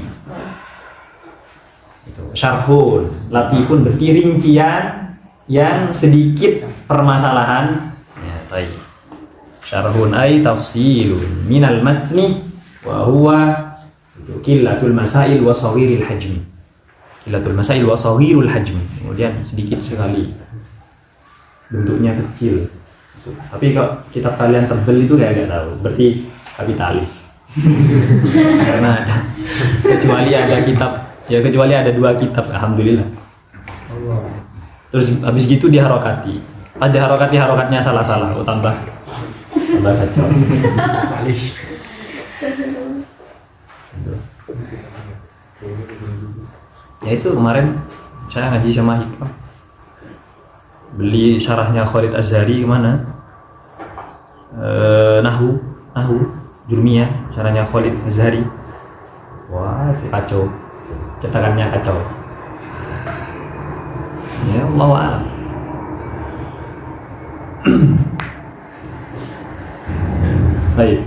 Itu syarhun, latifun berarti rincian yang sedikit permasalahan. Ya, taib. Syarhun ay tafsilun minal matni wa huwa qillatul masail wa shaghiril hajmi. Qillatul masail wa shaghirul hajmi. Kemudian sedikit sekali, bentuknya kecil. Tapi kalau kitab kalian tebel itu kayak tahu, berarti kapitalis. Karena ada, kecuali ada dua kitab, alhamdulillah. Terus habis gitu diharokati. Ada harokatnya salah-salah, tambah kacau. Ya itu kemarin saya ngaji sama Hikam. beli syarahnya Khalid Azhari kemana? Nahu Jurmiyah, syarahnya Khalid Azhari. Wah, kacau, cetakannya kacau. Ya Allah a'lam. Baik.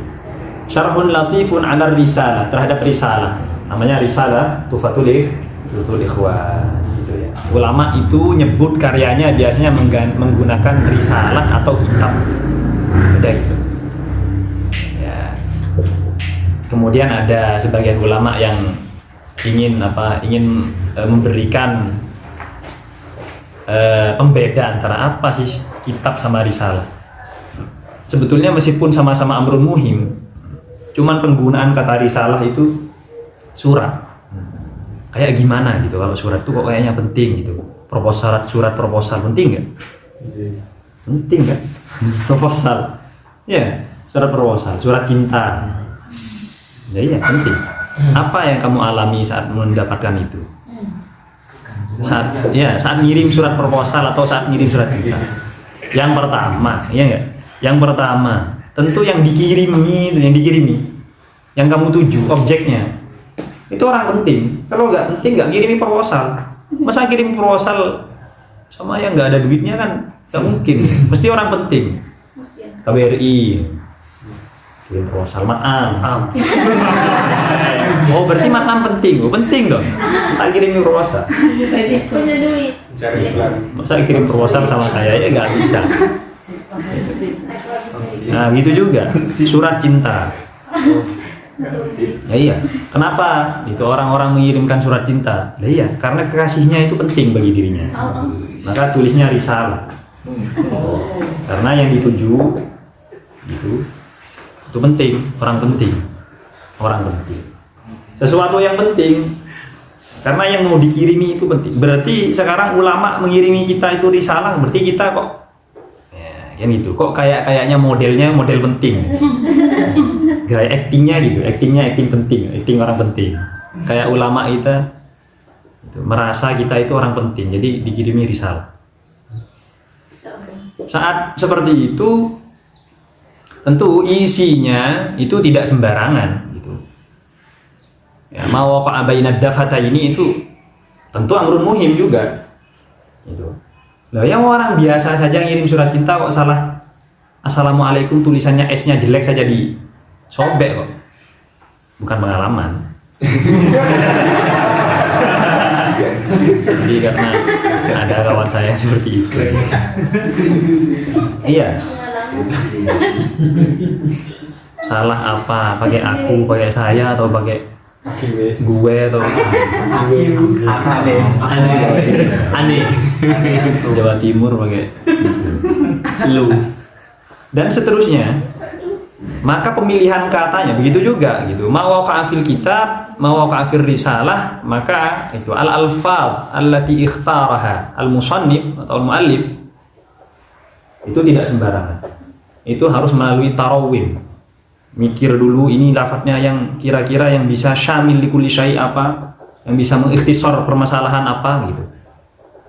Syarhun latifun 'ala risalah, terhadap risalah. Namanya risalah Tuhfatul Ikhwan gitu ya. Ulama itu nyebut karyanya biasanya menggunakan risalah atau kitab. Ada gitu. Ya. Kemudian ada sebagian ulama yang ingin memberikan pembeda antara apa sih kitab sama risalah. Sebetulnya meskipun sama-sama amrun muhim, cuman penggunaan kata risalah itu surat. Kayak gimana gitu, kalau surat itu kok kayaknya penting gitu. Surat proposal penting nggak? Penting kan? Proposal. Ya, surat proposal, surat cinta. Ya iya penting. Apa yang kamu alami saat mendapatkan itu? Saat ngirim surat proposal atau saat ngirim surat cinta. Yang pertama, iya enggak? Yang pertama, tentu yang dikirimi, yang kamu tuju, objeknya, itu orang penting. Kalau nggak penting, nggak kirimi proposal. Masa kirim proposal sama yang nggak ada duitnya kan nggak mungkin. Mesti orang penting. KBRI kirim proposal Matam. Oh berarti Matam penting. Oh penting dong. Tak kirim proposal. Punya duit. Masa kirim proposal sama saya ya nggak bisa. Nah gitu juga surat cinta. Ya iya. Kenapa? Itu orang-orang mengirimkan surat cinta. Ya iya, karena kekasihnya itu penting bagi dirinya. Maka tulisnya risalah. Karena yang dituju itu penting, orang penting. Sesuatu yang penting. Karena yang mau dikirimi itu penting. Berarti sekarang ulama mengirimi kita itu risalah, berarti kita kok yang itu kok kayaknya modelnya model penting. Gaya actingnya acting penting, acting orang penting. Kayak ulama kita itu merasa kita itu orang penting, jadi dikirimi risalah. Saat seperti itu tentu isinya itu tidak sembarangan gitu. Ya, mau waqa bainad dafata ini itu tentu amrun muhim juga. Gitu. Lah yang orang biasa saja ngirim surat cinta kok salah assalamualaikum tulisannya S-nya jelek saja di sobek kok. Bukan pengalaman. Jadi karena ada kawan saya seperti itu. Iya. Salah apa? Pakai aku, pakai saya atau pakai gue atau Apa deh? Aneh. Jawa Timur pakai lu dan seterusnya. Maka pemilihan katanya begitu juga gitu. Mau ka'afil kitab, mau ka'afil risalah, maka itu al-alfaz allati ikhtaraha al-musannif atau al-muallif itu tidak sembarangan. Itu harus melalui tarawin. Mikir dulu ini lafadznya yang kira-kira yang bisa syamil likulli syai' apa, yang bisa mengikhtisar permasalahan apa gitu.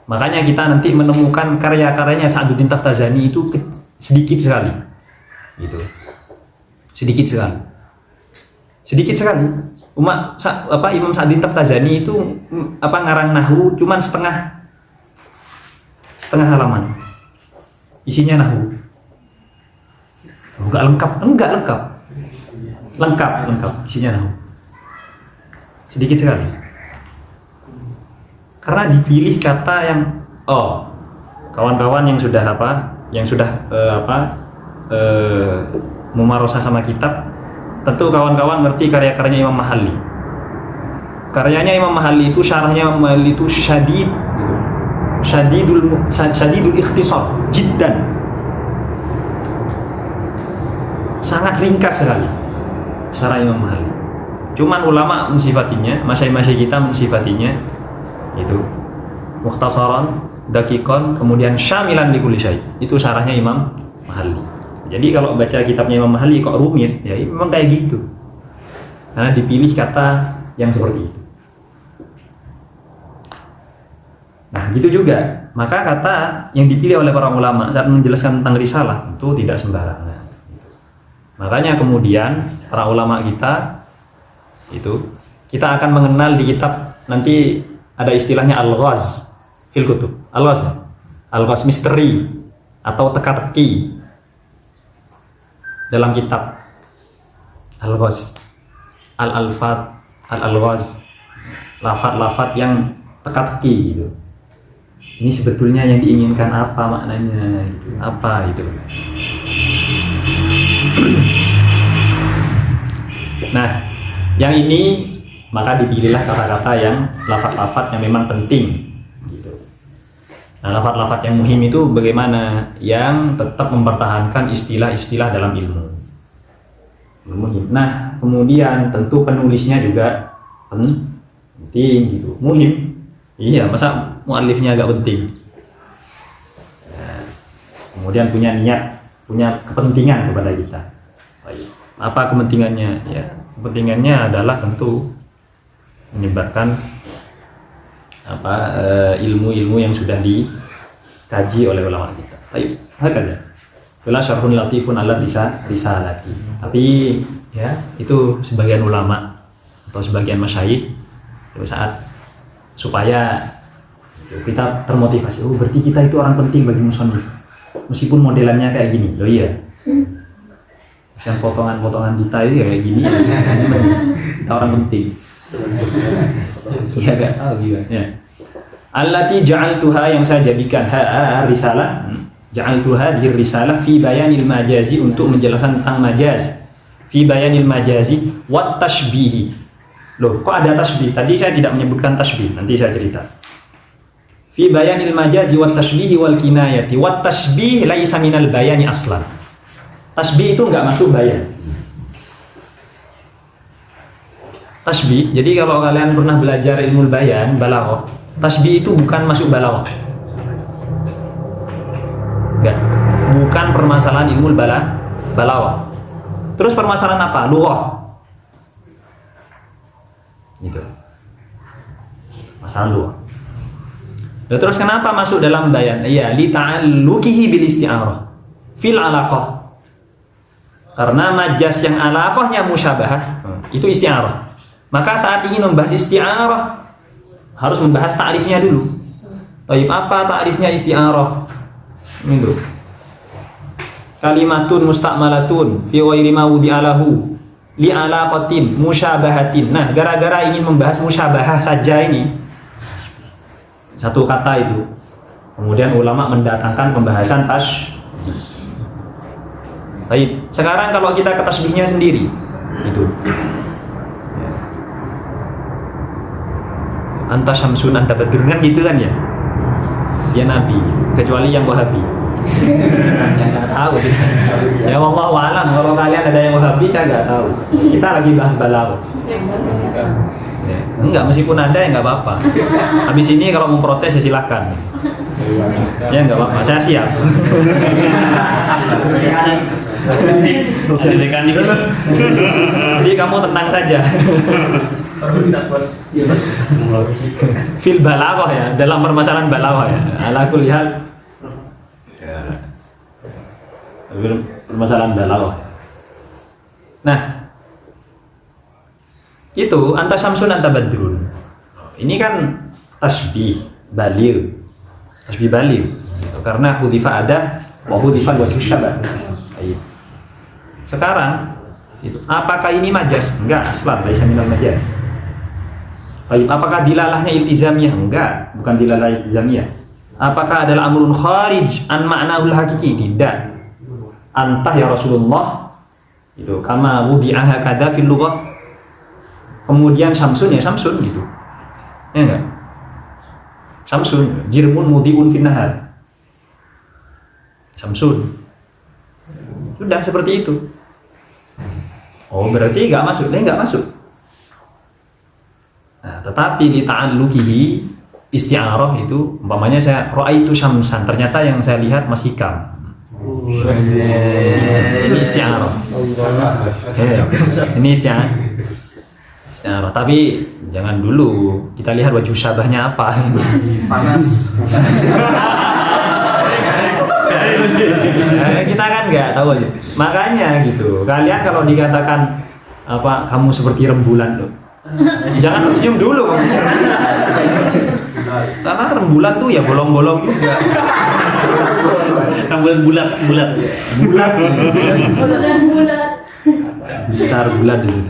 Makanya kita nanti menemukan karya-karyanya Sa'duddin Taftazani itu sedikit sekali. Gitu. Sedikit sekali. Imam Sa'duddin Taftazani itu ngarang nahwu cuman setengah halaman. Isinya nahwu. Enggak lengkap isinya nahwu. Sedikit sekali. Karena dipilih kata yang kawan-kawan yang sudah mumarosah sama kitab, tentu kawan-kawan ngerti karya-karyanya Imam Mahalli. Karyanya Imam Mahalli itu syarahnya Imam Mahalli itu syadidul ikhtisar jiddan. Sangat ringkas sekali syarah Imam Mahalli. Cuman ulama mensifatinya, masyaikh kita mensifatinya itu mukhtasaran, daqiqan, kemudian syamilan likulli syai'. Itu syarahnya Imam Mahalli. Jadi kalau baca kitabnya Imam Mahalli kok rumit, ya memang kayak gitu. Karena dipilih kata yang seperti itu. Nah, gitu juga. Maka kata yang dipilih oleh para ulama saat menjelaskan tentang risalah itu tidak sembarangan. Makanya kemudian para ulama kita itu kita akan mengenal di kitab nanti ada istilahnya al-ghaz fil kutub. Al-ghaz misteri atau teka-teki dalam kitab al-ghaz. Al-alfat, al-ghaz. Lafaz-lafaz yang teka-teki gitu. Ini sebetulnya yang diinginkan apa maknanya gitu. Apa itu. Nah, yang ini maka dipilihlah kata-kata yang lafaz-lafaz yang memang penting gitu. Nah, lafaz-lafaz yang muhim itu bagaimana? Yang tetap mempertahankan istilah-istilah dalam ilmu. Muhim. Nah, kemudian tentu penulisnya juga penting gitu. Muhim. Iya, masa muallifnya agak penting. Nah, kemudian punya niat, punya kepentingan kepada kita. Apa kepentingannya? Ya, kepentingannya adalah tentu menyebarkan ilmu-ilmu yang sudah dikaji oleh ulama kita. Baik, hakada. Bila syarhun latifun ala risalati. Tapi ya, itu sebagian ulama atau sebagian masyayikh saat supaya kita termotivasi. Oh, berarti kita itu orang penting bagi musannif. Meskipun modelannya kayak gini. Loh iya. Yang potongan-potongan kita itu kayak gini. Kita orang penting. Iya enggak tahu juga. Ya. Allati ja'altuha yang saya jadikan risalah. Ja'altuha di risalah fi bayanil majazi untuk menjelaskan tentang majaz. Fi bayanil majazi wat tashbihi. Loh, kok ada tasbih? Tadi saya tidak menyebutkan tasbih, nanti saya cerita. Fi bayanil majazi wat tashbihi wal kinayati. Wat tashbih laisa minal bayani aslan. Tasbih itu enggak masuk bayan. Tasbih, jadi kalau kalian pernah belajar ilmu bayan, balaghah, tasbih itu bukan masuk balaghah. Enggak. Bukan permasalahan ilmu balaghah. Terus permasalahan apa? Lughah. Gitu. Masalah lughah. Nah, terus kenapa masuk dalam bayan? Iya, li ta'alluqihi bil isti'arah fil alaqah. Karena majaz yang alaqahnya musyabahah, itu isti'arah. Maka saat ingin membahas isti'arah harus membahas ta'rifnya dulu. Taib, apa ta'rifnya isti'arah? Itu. Kalimatun musta'malatun fi ghairi ma wudi'alahu li alaqatin musyabahatin. Nah, gara-gara ingin membahas musyabahah saja ini satu kata itu, kemudian ulama mendatangkan pembahasan baik. Sekarang kalau kita ke tasbihnya sendiri itu anta syamsun anta badrun kan gitu kan ya. Dia nabi, kecuali yang wahabi. Yang nggak tahu kita. Ya wallahu alam, kalau kalian ada yang wahabi saya nggak tahu. Kita lagi bahas balaghah. Ya, enggak, meskipun ada ya nggak apa-apa. Habis ini kalau mau protes ya silahkan. Ya nggak apa-apa, saya siap. Jadi kamu tenang saja. Fil balaghah ya, dalam permasalahan balaghah ya. Ala kulli hal. Permasalahan balaghah. Nah, itu anta syamsun anta badrun. Ini kan tasbih baligh. Tasbih baligh. Karena hudhifa ada wa hudhifa wajh syabah. Sekarang itu apakah ini majaz? Enggak, aslan laisa minal majaz. Baik, apakah dilalahnya iltizamiyah? Enggak, bukan dilalah iltizamiyah. Apakah adalah amrun kharij an ma'nahul hakiki? Tidak. Antah ya Rasulullah itu kama wudi'aha kada fil lughah. Kemudian samsun ya samsun gitu. Ya enggak? Samsun, jirmun mudiun fin nahar. Samsun. Sudah seperti itu. Oh, berarti enggak masuk. Enggak masuk. Nah, tetapi li ta'alluqihi isti'arah itu umpamanya saya ra'aitu syamsan, ternyata yang saya lihat Mas Hikam. Ini isti'arah. Ini isti'arah. Isti'arah. Tapi jangan dulu. Kita lihat wajah syabahnya apa. Panas. Kita kan nggak tahu aja. Makanya gitu. Kalian kalau dikatakan apa kamu seperti rembulan loh. Jangan tersenyum dulu kamu. Karena rembulan tuh ya bolong-bolong juga. Rembulan bulat. Bulat. Bulat-bulat. Besar bulat itu.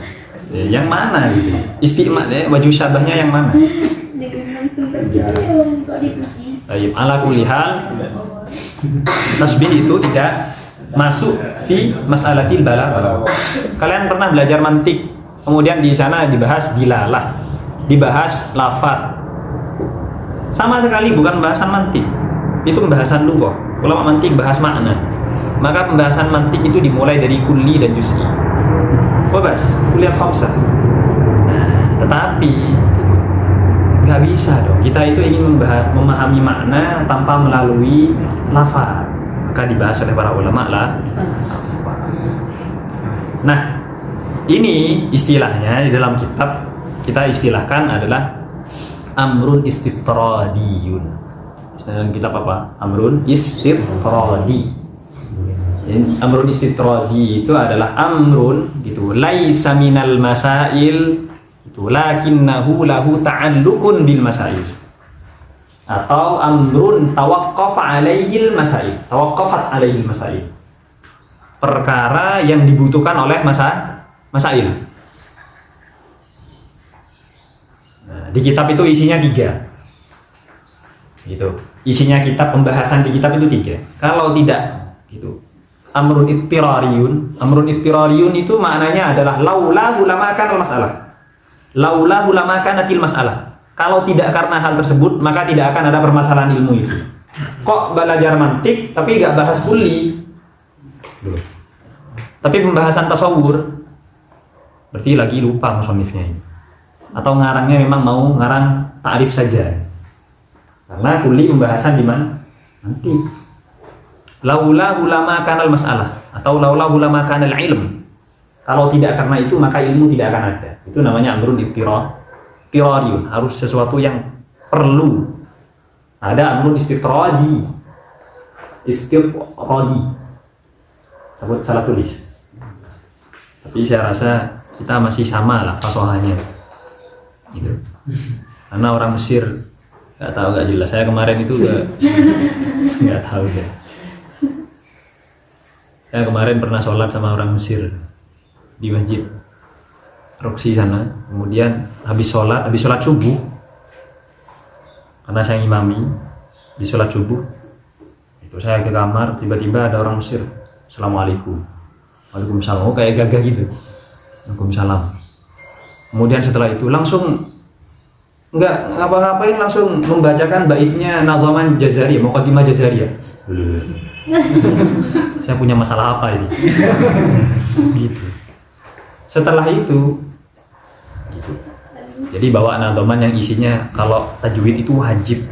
Yang mana gitu? Istimak deh wajah syabahnya yang mana? Dengan seperti kok dipuji. Baik, ala kulli hal tasbih itu tidak masuk fi mas'alatil balaghah. Kalian pernah belajar mantik, kemudian di sana dibahas dilalah, dibahas lafaz. Sama sekali bukan pembahasan mantik. Itu pembahasan lughah. Ulama mantik bahas makna. Maka pembahasan mantik itu dimulai dari kulli dan juz'i. Bebas, kuliah khamsah. Nah, tetapi nggak bisa dong. Kita itu ingin memahami makna tanpa melalui lafaz. Maka dibahas oleh para ulama lah. Nah, ini istilahnya di dalam kitab kita istilahkan adalah amrun istitradiyun. Dalam kitab apa? Amrun istitradi. Amrun istitradi itu adalah amrun gitu laisa minal masail itu lakinnahu lahu ta'alluqun bil masail, atau amrun tawaqqafa alaihil masail, tawaqqafat alaihil masail, perkara yang dibutuhkan oleh masail. Nah, di kitab itu isinya 3 gitu, isinya kitab, pembahasan di kitab itu 3. Kalau tidak gitu amrun ittirariyun itu maknanya adalah laula ulama kan masalah. Laula ulama kanatil masalah. Kalau tidak karena hal tersebut maka tidak akan ada permasalahan ilmu itu. Kok belajar mantik tapi nggak bahas kulli? Tapi pembahasan tasawur berarti lagi lupa musannifnya ini. Atau ngarangnya memang mau ngarang ta'rif saja. Karena kulli pembahasan di mana? Mantik. Laula ulama kanal masalah atau laula ulama kanal ilm. Kalau tidak karena itu maka ilmu tidak akan ada. Itu namanya amrun ittirariyun, harus sesuatu yang perlu. Ada amrun istitradi. Takut salah tulis. Tapi saya rasa kita masih sama lah fasohanya. Gitu. Karena orang Mesir nggak tahu, nggak jelas. Saya kemarin itu nggak tahu saya. Saya kemarin pernah sholat sama orang Mesir di masjid Roksi sana. Kemudian habis sholat subuh, karena saya ngimami, habis sholat subuh itu saya ke kamar, tiba-tiba ada orang Mesir, assalamualaikum, waalaikumsalam, kayak gagah gitu, waalaikumsalam. Kemudian setelah itu langsung nggak ngapa-ngapain, langsung membacakan baitnya Nazaman Jazariyah, Muqaddimah Jazariyah. Saya punya masalah apa ini? Gitu. Setelah itu gitu. Jadi bawa nadoman yang isinya kalau tajwid itu wajib.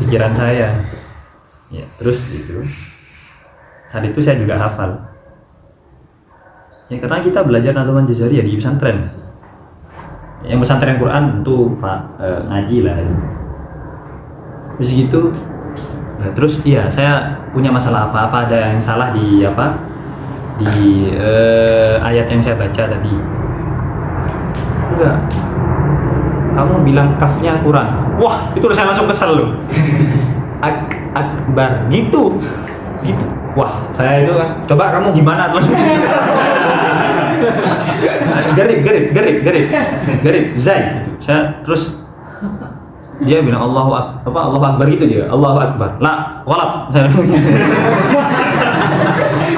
Pikiran saya. Ya, terus gitu. Saat itu saya juga hafal. Ya karena kita belajar nadoman Jazariyah di pesantren. Yang pesantren Quran tentu Pak ngaji lah. Terus gitu. Nah, terus iya, saya punya masalah apa ada yang salah di ayat yang saya baca tadi? Enggak. Kamu bilang kafnya kurang. Wah, itu saya langsung kesel loh. Akbar gitu. Wah, saya itu kan. Coba kamu gimana terus? Garib. Zai. Saya terus dia bilang Allahu Akbar gitu dia. Allahu Akbar. La, ghalat.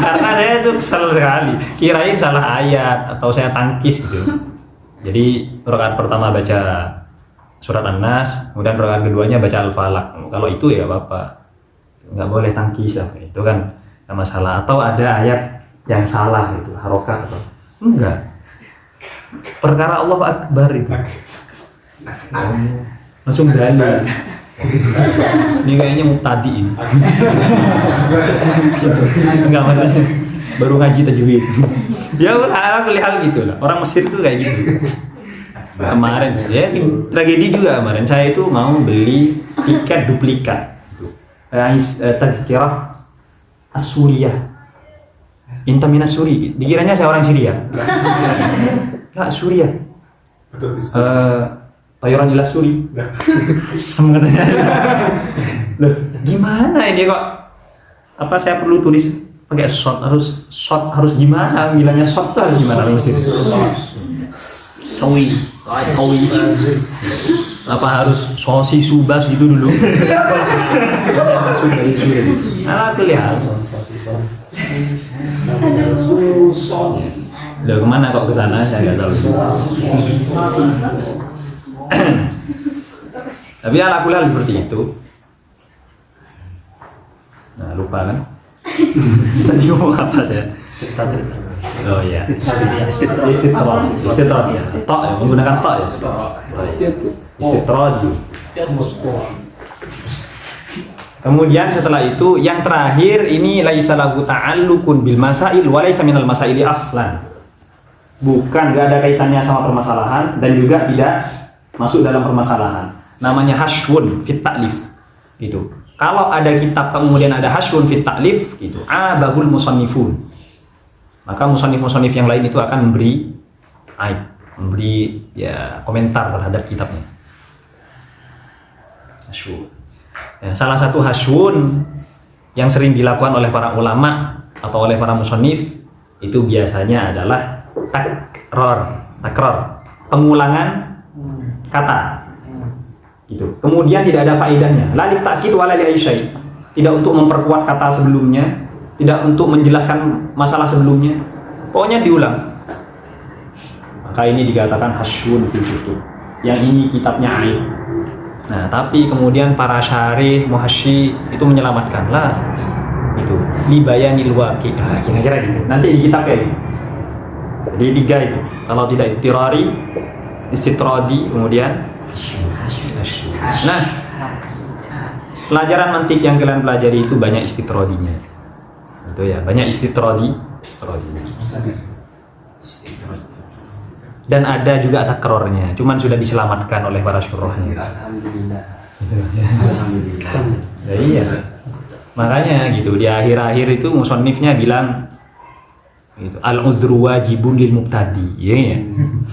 Karena saya tuh kesel sekali. Kirain salah ayat atau saya tangkis gitu. Jadi rakaat pertama baca surat An-Nas, kemudian rakaat keduanya baca Al-Falaq. Kalau itu ya apa-apa. Enggak boleh tangkis lah. Itu kan enggak masalah. Atau ada ayat yang salah gitu, harokat atau enggak. Perkara Allahu Akbar itu. Langsung dalil. Ini kayaknya mubtadi ini. Gitu. Enggak maksudnya. baru ngaji tajwid. Ya ala kulli hal gitu lah. Orang Mesir itu kayak gitu. Kemarin ya tragedi juga kemarin. Saya itu mau beli tiket duplikat. Tadhkirah As-Suriyah. Inta minas Suri. Dikiranya saya orang Syria. Lah Suriah. Tayuran ila Suri. Katanya. Loh, gimana ini kok? Apa saya perlu tulis pakai shot harus gimana? Bilangnya shot tuh harus gimana harus itu? Sawi. Apa harus sosi subas gitu dulu? Ala kuliah. Loh, kemana kok ke sana? Saya nggak tahu. Tapi ala kuliah seperti itu. Nah, lupa kan? Tadi ngomong apa saya? Cerita. Oh iya. Istitra. Ya. Tok ya, menggunakan tok ya. Istitra. Kemudian setelah itu yang terakhir ini laisa lahu ta'alluqun bil masail wa laisa minal masaili aslan. Bukan, enggak ada kaitannya sama permasalahan dan juga tidak masuk dalam permasalahan. Namanya hashwun fit ta'lif. Gitu. Kalau ada kitab kemudian ada hashwun fit ta'lif gitu. Abahul musannifun. Maka musannif-musannif yang lain itu akan memberi aib, memberi ya komentar terhadap kitabnya. Hashwun. Ya, salah satu hashwun yang sering dilakukan oleh para ulama atau oleh para musannif itu biasanya adalah takrar, pengulangan kata. Gitu. Kemudian tidak ada faedahnya. La li ta'kid wala li syai'. Tidak untuk memperkuat kata sebelumnya, tidak untuk menjelaskan masalah sebelumnya. Pokoknya diulang. Maka ini dikatakan hashwun fil kutub. Yang ini kitabnya aib. Nah, tapi kemudian para syarih, muhasyi itu menyelamatkan lah. Itu li bayanil waqi'. Kira-kira gitu. Nanti di kitab kayak gitu. Jadi 3 itu. Kalau tidak ittirari, istitradi, kemudian nah, pelajaran mantik yang kalian pelajari itu banyak istitrodinya. Itu ya, banyak istitrodi. Dan ada juga takrornya, cuman sudah diselamatkan oleh para syurahnya. Alhamdulillah. Gitu, ya. Ya, iya. Makanya gitu di akhir-akhir itu musannifnya bilang gitu, al-uzru wajibun lil mubtadi. Ya.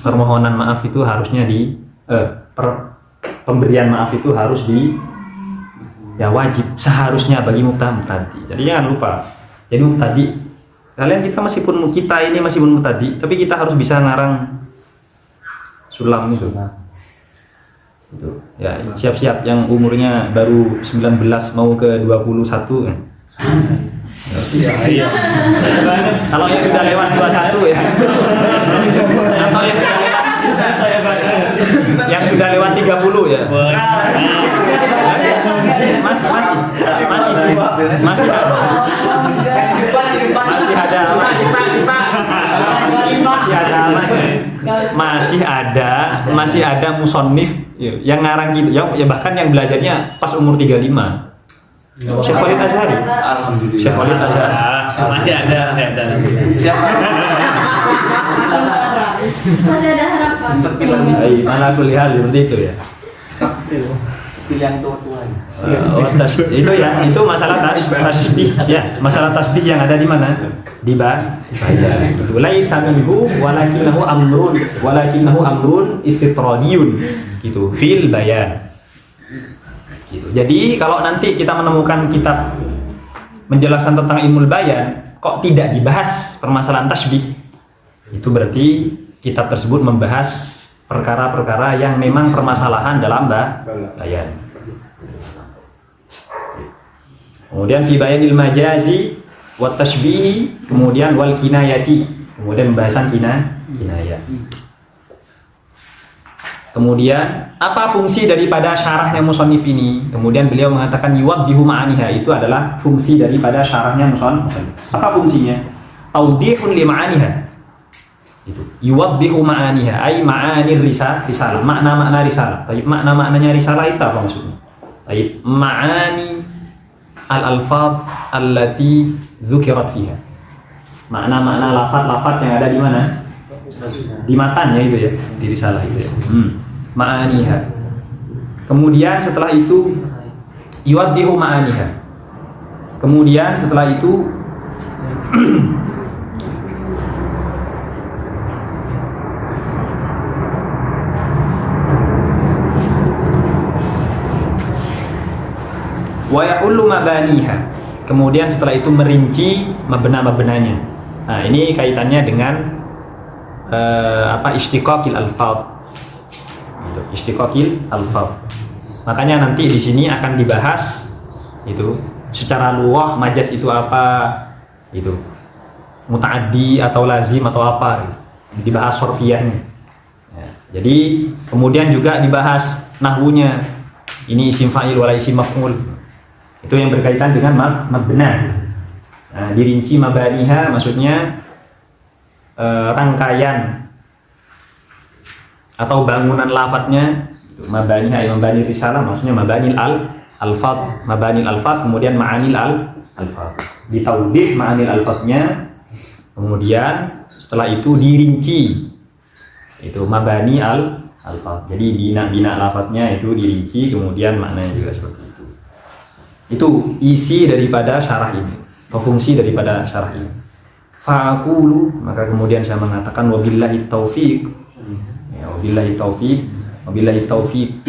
Permohonan maaf itu harusnya pemberian maaf itu harus ya wajib seharusnya bagi mubtadi. Jadi jangan lupa. Jadi mubtadi kita meskipun mubtadi, tapi kita harus bisa ngarang sulam itu. Itu. Ya, siap-siap yang umurnya baru 19 mau ke 21 ya. Iya. Kalau yang sudah lewat 21 ya. Atau yang sudah lewat 30 ya. Masih ada musannif yang ngarang gitu ya bahkan yang belajarnya pas umur 35. Syekh Khalid Azhari. Alhamdulillah. Syekh Khalid Azhari. Masih ada. Siapa? Masih ada harapan. Baik, mana aku lihat seperti itu ya. Pilihan tua-tua. Itu ya, itu masalah tasbih ya, masalah tasbih yang ada di mana? Di bayan. Laisa minhu walakinahu amrun istitradiyun gitu fil bayan. Gitu. Jadi kalau nanti kita menemukan kitab menjelaskan tentang ilmu bayan kok tidak dibahas permasalahan tasbih, itu berarti kitab tersebut membahas perkara-perkara yang memang permasalahan dalam bayan. Kemudian fi bayanil majazi wa tashbihi, kemudian wal kinayati, kemudian pembahasan kinayah. Kemudian apa fungsi daripada syarahnya musannif ini? Kemudian beliau mengatakan yuwaddihu ma'aniha, itu adalah fungsi daripada syarahnya musannif. Apa fungsinya? Tawdihun li ma'aniha. Itu yuwaddihu ma'aniha ay ma'anir risalah, makna-makna risalah. Tapi makna-maknanya risalah itu apa maksudnya? Baik, ma'ani al-alfaz allati dzukirat fiha. makna-makna lafaz-lafaz yang ada di mana? Di matanya itu ya, di risalah itu ya. Ma'aniha. Kemudian setelah itu yuwaddihu ma'aniha. Kemudian setelah itu wa yaqullu mabaniha. Kemudian setelah itu merinci mabna-mabnanya. Nah, ini kaitannya dengan istiqaqil alfaz. Gitu, istiqaqil alfaz. Makanya nanti di sini akan dibahas itu secara lughah majaz itu apa, itu muta'addi atau lazim atau apa, dibahas sorfiyahnya. Ya, jadi kemudian juga dibahas nahwunya. Ini isim fa'il wala isim maf'ul. Itu yang berkaitan dengan mabna. Nah, dirinci mabaniha maksudnya rangkaian atau bangunan lafadznya. Mabaniha yang mabani risalah maksudnya mabanil alfaz, mabanil alfaz, kemudian ma'anil alfaz. Ditaudih ma'anil alfaznya, kemudian setelah itu dirinci. Itu mabani alfaz. Jadi bina lafadznya itu dirinci, kemudian maknanya juga seperti itu. Itu isi daripada syarah ini, atau fungsi daripada syarah ini. Fa'aqulu, maka kemudian saya mengatakan wabillahi taufiq. Ya, wabillahi taufiq. Wabillahi taufiq.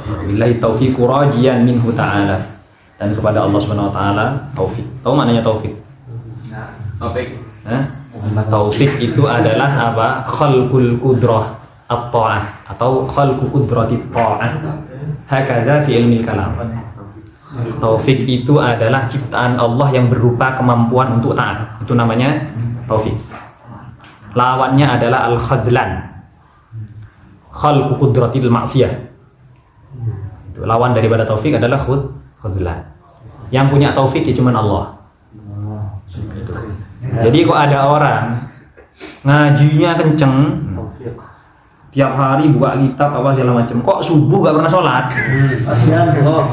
Wabillahi taufiq rajian minhu ta'ala. Dan kepada Allah Subhanahu wa taala taufik. Tahu maknanya taufik? Taufik. Taufik itu adalah apa? Khalqul qudrah at-ta'ah atau khalqu qudratit ta'ah. Hakadha fi ilmil kalam. Taufik itu adalah ciptaan Allah yang berupa kemampuan untuk taat. Itu namanya taufik. Lawannya adalah al-khazlan. Khalqu qudratil ma'siyah. Itu lawan daripada taufik adalah khazlan. Yang punya taufik ya cuma Allah. Itu. Jadi kok ada orang ngajinya kenceng, tiap hari buka kitab apa segala macam, kok subuh gak pernah sholat? Kasihan kok.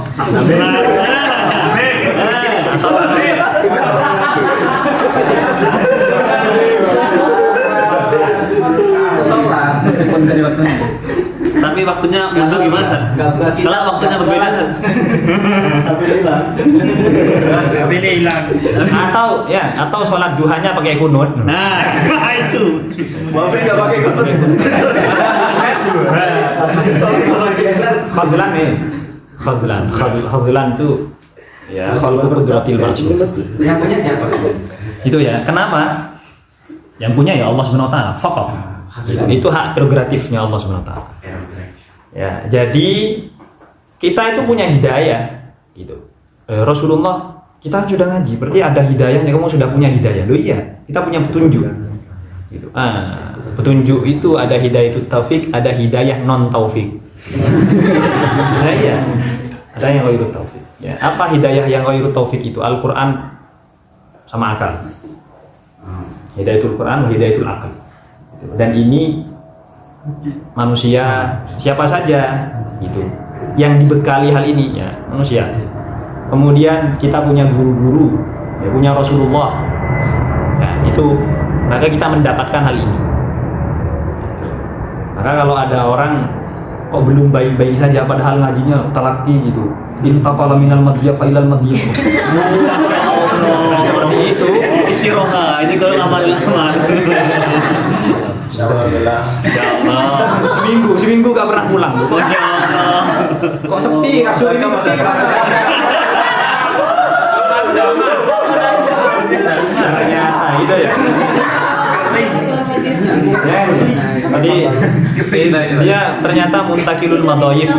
Tapi waktunya mundur gimana, San? Kalau waktunya berbeda, San. Tapi ini hilang. Atau sholat duhanya pakai kunut. Nah, itu. Bapak nggak pakai kunut. Khazlan nih. Khazlan itu ya khalqu qudratil ma'siyah. Yang punya siapa? Itu ya. Kenapa? Yang punya ya Allah Subhanahu wa taala. Faqat. Itu hak prerogatifnya Allah Subhanahu wa taala. Ya, jadi kita itu punya hidayah gitu. Rasulullah, kita sudah ngaji, berarti ada hidayahnya, kamu sudah punya hidayah. Loh iya, kita punya petunjuk. Gitu. Petunjuk itu ada hidayah itu taufik, ada hidayah non taufik. Nah, iya. Ada yang ghairu taufik. Ya, apa hidayah yang ghairu taufik itu? Al-Qur'an sama akal. Hidayatul Qur'an, hidayatul akal. Dan ini manusia siapa saja gitu yang dibekali hal ini ya manusia. Kemudian kita punya guru-guru, ya punya Rasulullah. Ya, itu maka kita mendapatkan hal ini. Maka kalau ada orang kok belum baik-baik saja padahal ngajinya talaki gitu. Intaqala minal madhiyah fa ilal madhiyah. Seperti itu Istiroha, ini kalau amal-amal. Alhamdulillah. Insyaallah. Seminggu gak pernah pulang. Masyaallah. Kok sepi kasur ini sepi. Ternyata itu ya. Tadi dia ternyata muntakilun madhaif.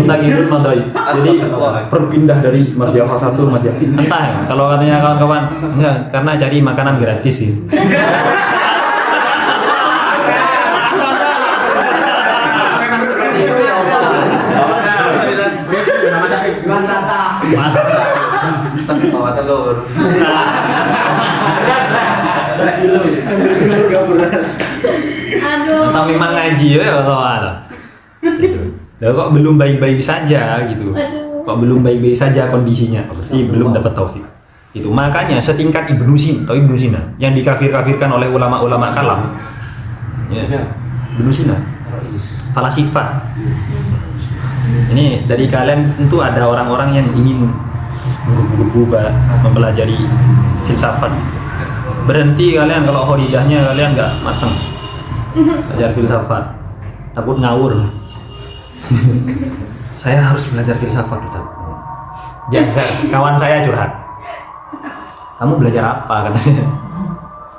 Muntakilun madhaif. Jadi berpindah dari madhiyah satu madhiyah. Entah ya, kalau katanya kawan-kawan enggak, karena cari makanan gratis sih. Masak. Tapi bawa telur. Aduh. Atau memang ngaji ya kalau ada. Kok belum baik-baik saja gitu. Aduh. Kok belum baik-baik saja kondisinya. Berarti belum dapat taufik. Itu makanya setingkat Ibnu Sina atau Ibnu Sina yang dikafir-kafirkan oleh ulama-ulama kalam. Ya, Ibnu Sina. Falasifah. Ini dari kalian tentu ada orang-orang yang ingin menggebu-gebu mempelajari filsafat. Berhenti kalian kalau horidahnya kalian nggak matang. Belajar filsafat. Takut ngawur. Saya harus belajar filsafat, Ustaz. Biasa kawan saya curhat. Kamu belajar apa katanya?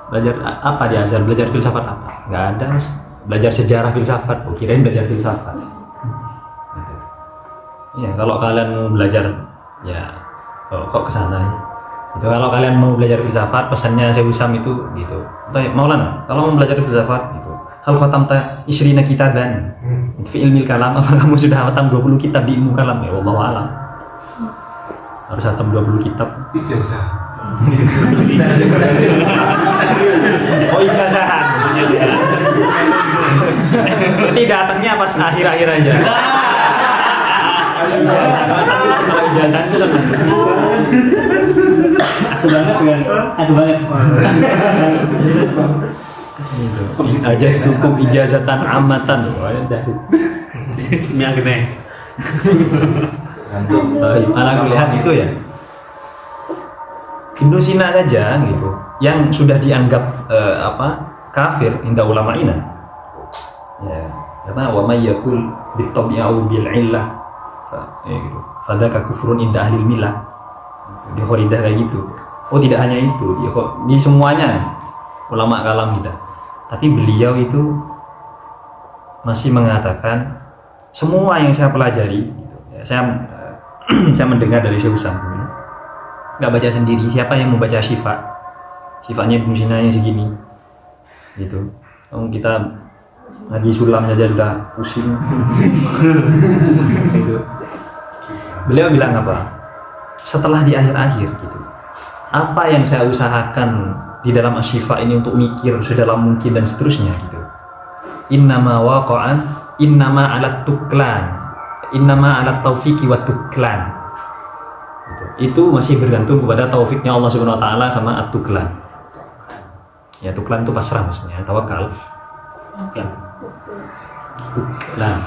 Belajar apa di Azhar? Belajar filsafat apa? Nggak ada, Mas. Belajar sejarah filsafat. Oh, kirain belajar filsafat. Gitu. Ya, kalau kalian mau belajar ya kok kesana ya. Itu kalau kalian mau belajar filsafat, pesannya Syekh Husam itu gitu. Maulana, kalau mau belajar filsafat gitu. Hal khatamta isyrina kitaban fi ilmil kalam, apa kamu sudah khatam 20 kitab di ilmu kalam? Ya Allah alam. Harus khatam 20 kitab. Ijazah. Oh, ijazahan. Berarti datangnya pas akhir-akhir aja. Kalau ijazahan itu sama. Aku banget. Ajaz hukum ijazatan amatan. Ini agak nih. Anak lihat itu ya. Ibnu Sina saja gitu, yang sudah dianggap kafir inda ulama ina. Ya, karena wa may yakul bitabi'u bil illah gitu. Fadzaka kufrun inda ahli milah. Di khoridah kayak gitu. Oh, tidak hanya itu, di semuanya ulama kalam kita. Tapi beliau itu masih mengatakan semua yang saya pelajari gitu. Ya, saya mendengar dari Syekh Husam. Nggak baca sendiri, siapa yang membaca Syifa-nya Ibnu Sina yang segini gitu. Kita ngaji sulam saja sudah pusing. Gitu. Beliau bilang apa? Setelah di akhir-akhir gitu, apa yang saya usahakan di dalam Asy-Syifa ini untuk mikir sedalam mungkin dan seterusnya gitu. Innama waqa'a innama 'ala tuklan innama 'ala taufiqi wa tuklan. Itu masih bergantung kepada taufiknya Allah Subhanahu wa taala sama at-tuklan. Ya, tuklan itu pasrah maksudnya, tawakal. Tuklan.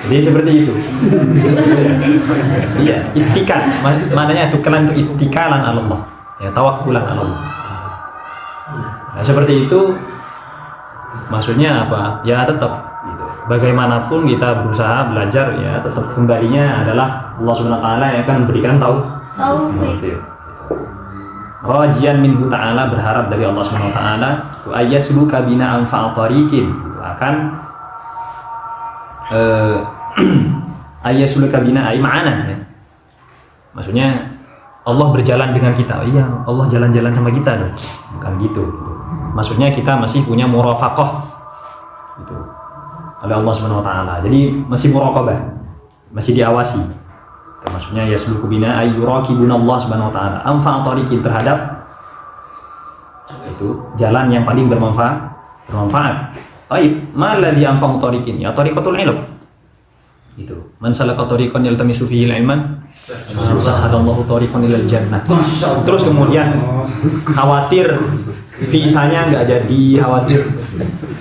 Jadi seperti itu. Iya, ittikal. Maknanya tuklan itu ittikalan ala Allah. Ya, tawakkulan ala Allah. Nah, seperti itu maksudnya apa? Ya tetap gitu. Bagaimanapun kita berusaha belajar, ya tetap kembalinya adalah Allah Subhanahu wa taala yang akan memberikan taufik. Rajian minhu ta'ala, berharap dari Allah Subhanahu wa taala ayyasluka bina anfa'a tariqin, akan ayyasluka bina ay ma'ana ya. Maksudnya Allah berjalan dengan kita. Iya, Allah jalan-jalan sama kita dong. Bukan gitu. Maksudnya kita masih punya murafaqah gitu oleh Allah Subhanahu wa taala. Jadi masih muraqabah, masih diawasi. Maksudnya yasluku bina ayyuraqibuna Allah Subhanahu wa taala anfa'a tariqin, terhadap itu jalan yang paling bermanfaat. Baik, ma alladhi anfa'u tariqin? Ya tariqatul ilm. Itu. Man salaka tariqan yaltamisu fihi ilman sahhalallahu tariqan ilal jannah. Terus kemudian khawatir visanya nggak jadi, khawatir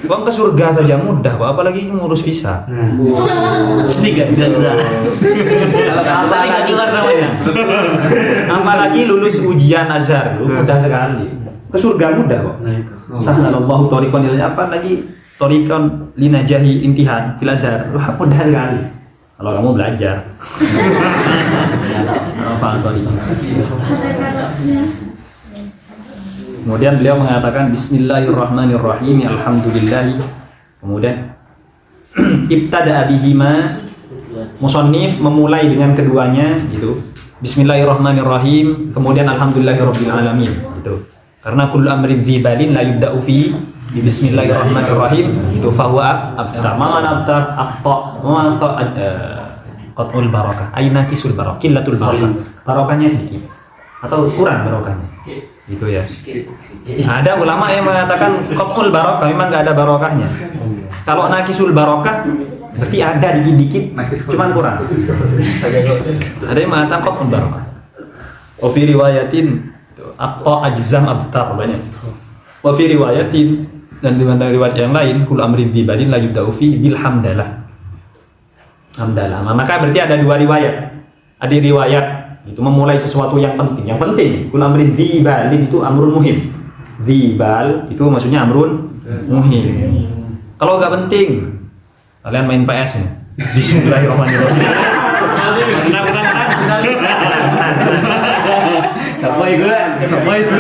uang ke surga saja mudah kok, apalagi ngurus visa. Ini enggak. Apalagi keluar namanya. Apalagi lulus ujian Azhar, mudah sekali. Ke surga mudah kok. Sahhalallahu tariqan ilal, apalagi tariqan linajahi intihan fil Azhar, mudah sekali. Kalau kamu belajar. Kemudian beliau mengatakan Bismillahirrahmanirrahim, alhamdulillah. Kemudian ibtada bihima, musannif memulai dengan keduanya gitu. Bismillahirrahmanirrahim, kemudian alhamdulillahirabbil alamin gitu. Karena kullu amrin dzibalin la yubda'u fi Bismillahirrahmanirrahim itu fahuwa aftar. Mana aftar? Qat'ul barakah, aina kisul barakah, qillatul barakah. Barokahnya sedikit atau kurang barokahnya. Gitu ya. Ada ulama yang mengatakan qat'ul barakah memang enggak ada barokahnya. Kalau nakisul barakah berarti ada dikit-dikit cuman kurang. Ada yang mengatakan qat'ul barakah. Wa fi riwayatin atau ajzam abtar banyak. Wa fi riwayatin dan di mana riwayat yang lain kul amrin tibalin la yubda'u fi bil hamdalah. Hamdalah. Maka berarti ada dua riwayat. Ada riwayat itu memulai sesuatu yang penting. Yang penting kul amrin tibalin itu amrun muhim. Tibal itu maksudnya amrun muhim. Kalau nggak penting, kalian main PS nih. Bismillahirrahmanirrahim. Siapa itu? Siapa itu?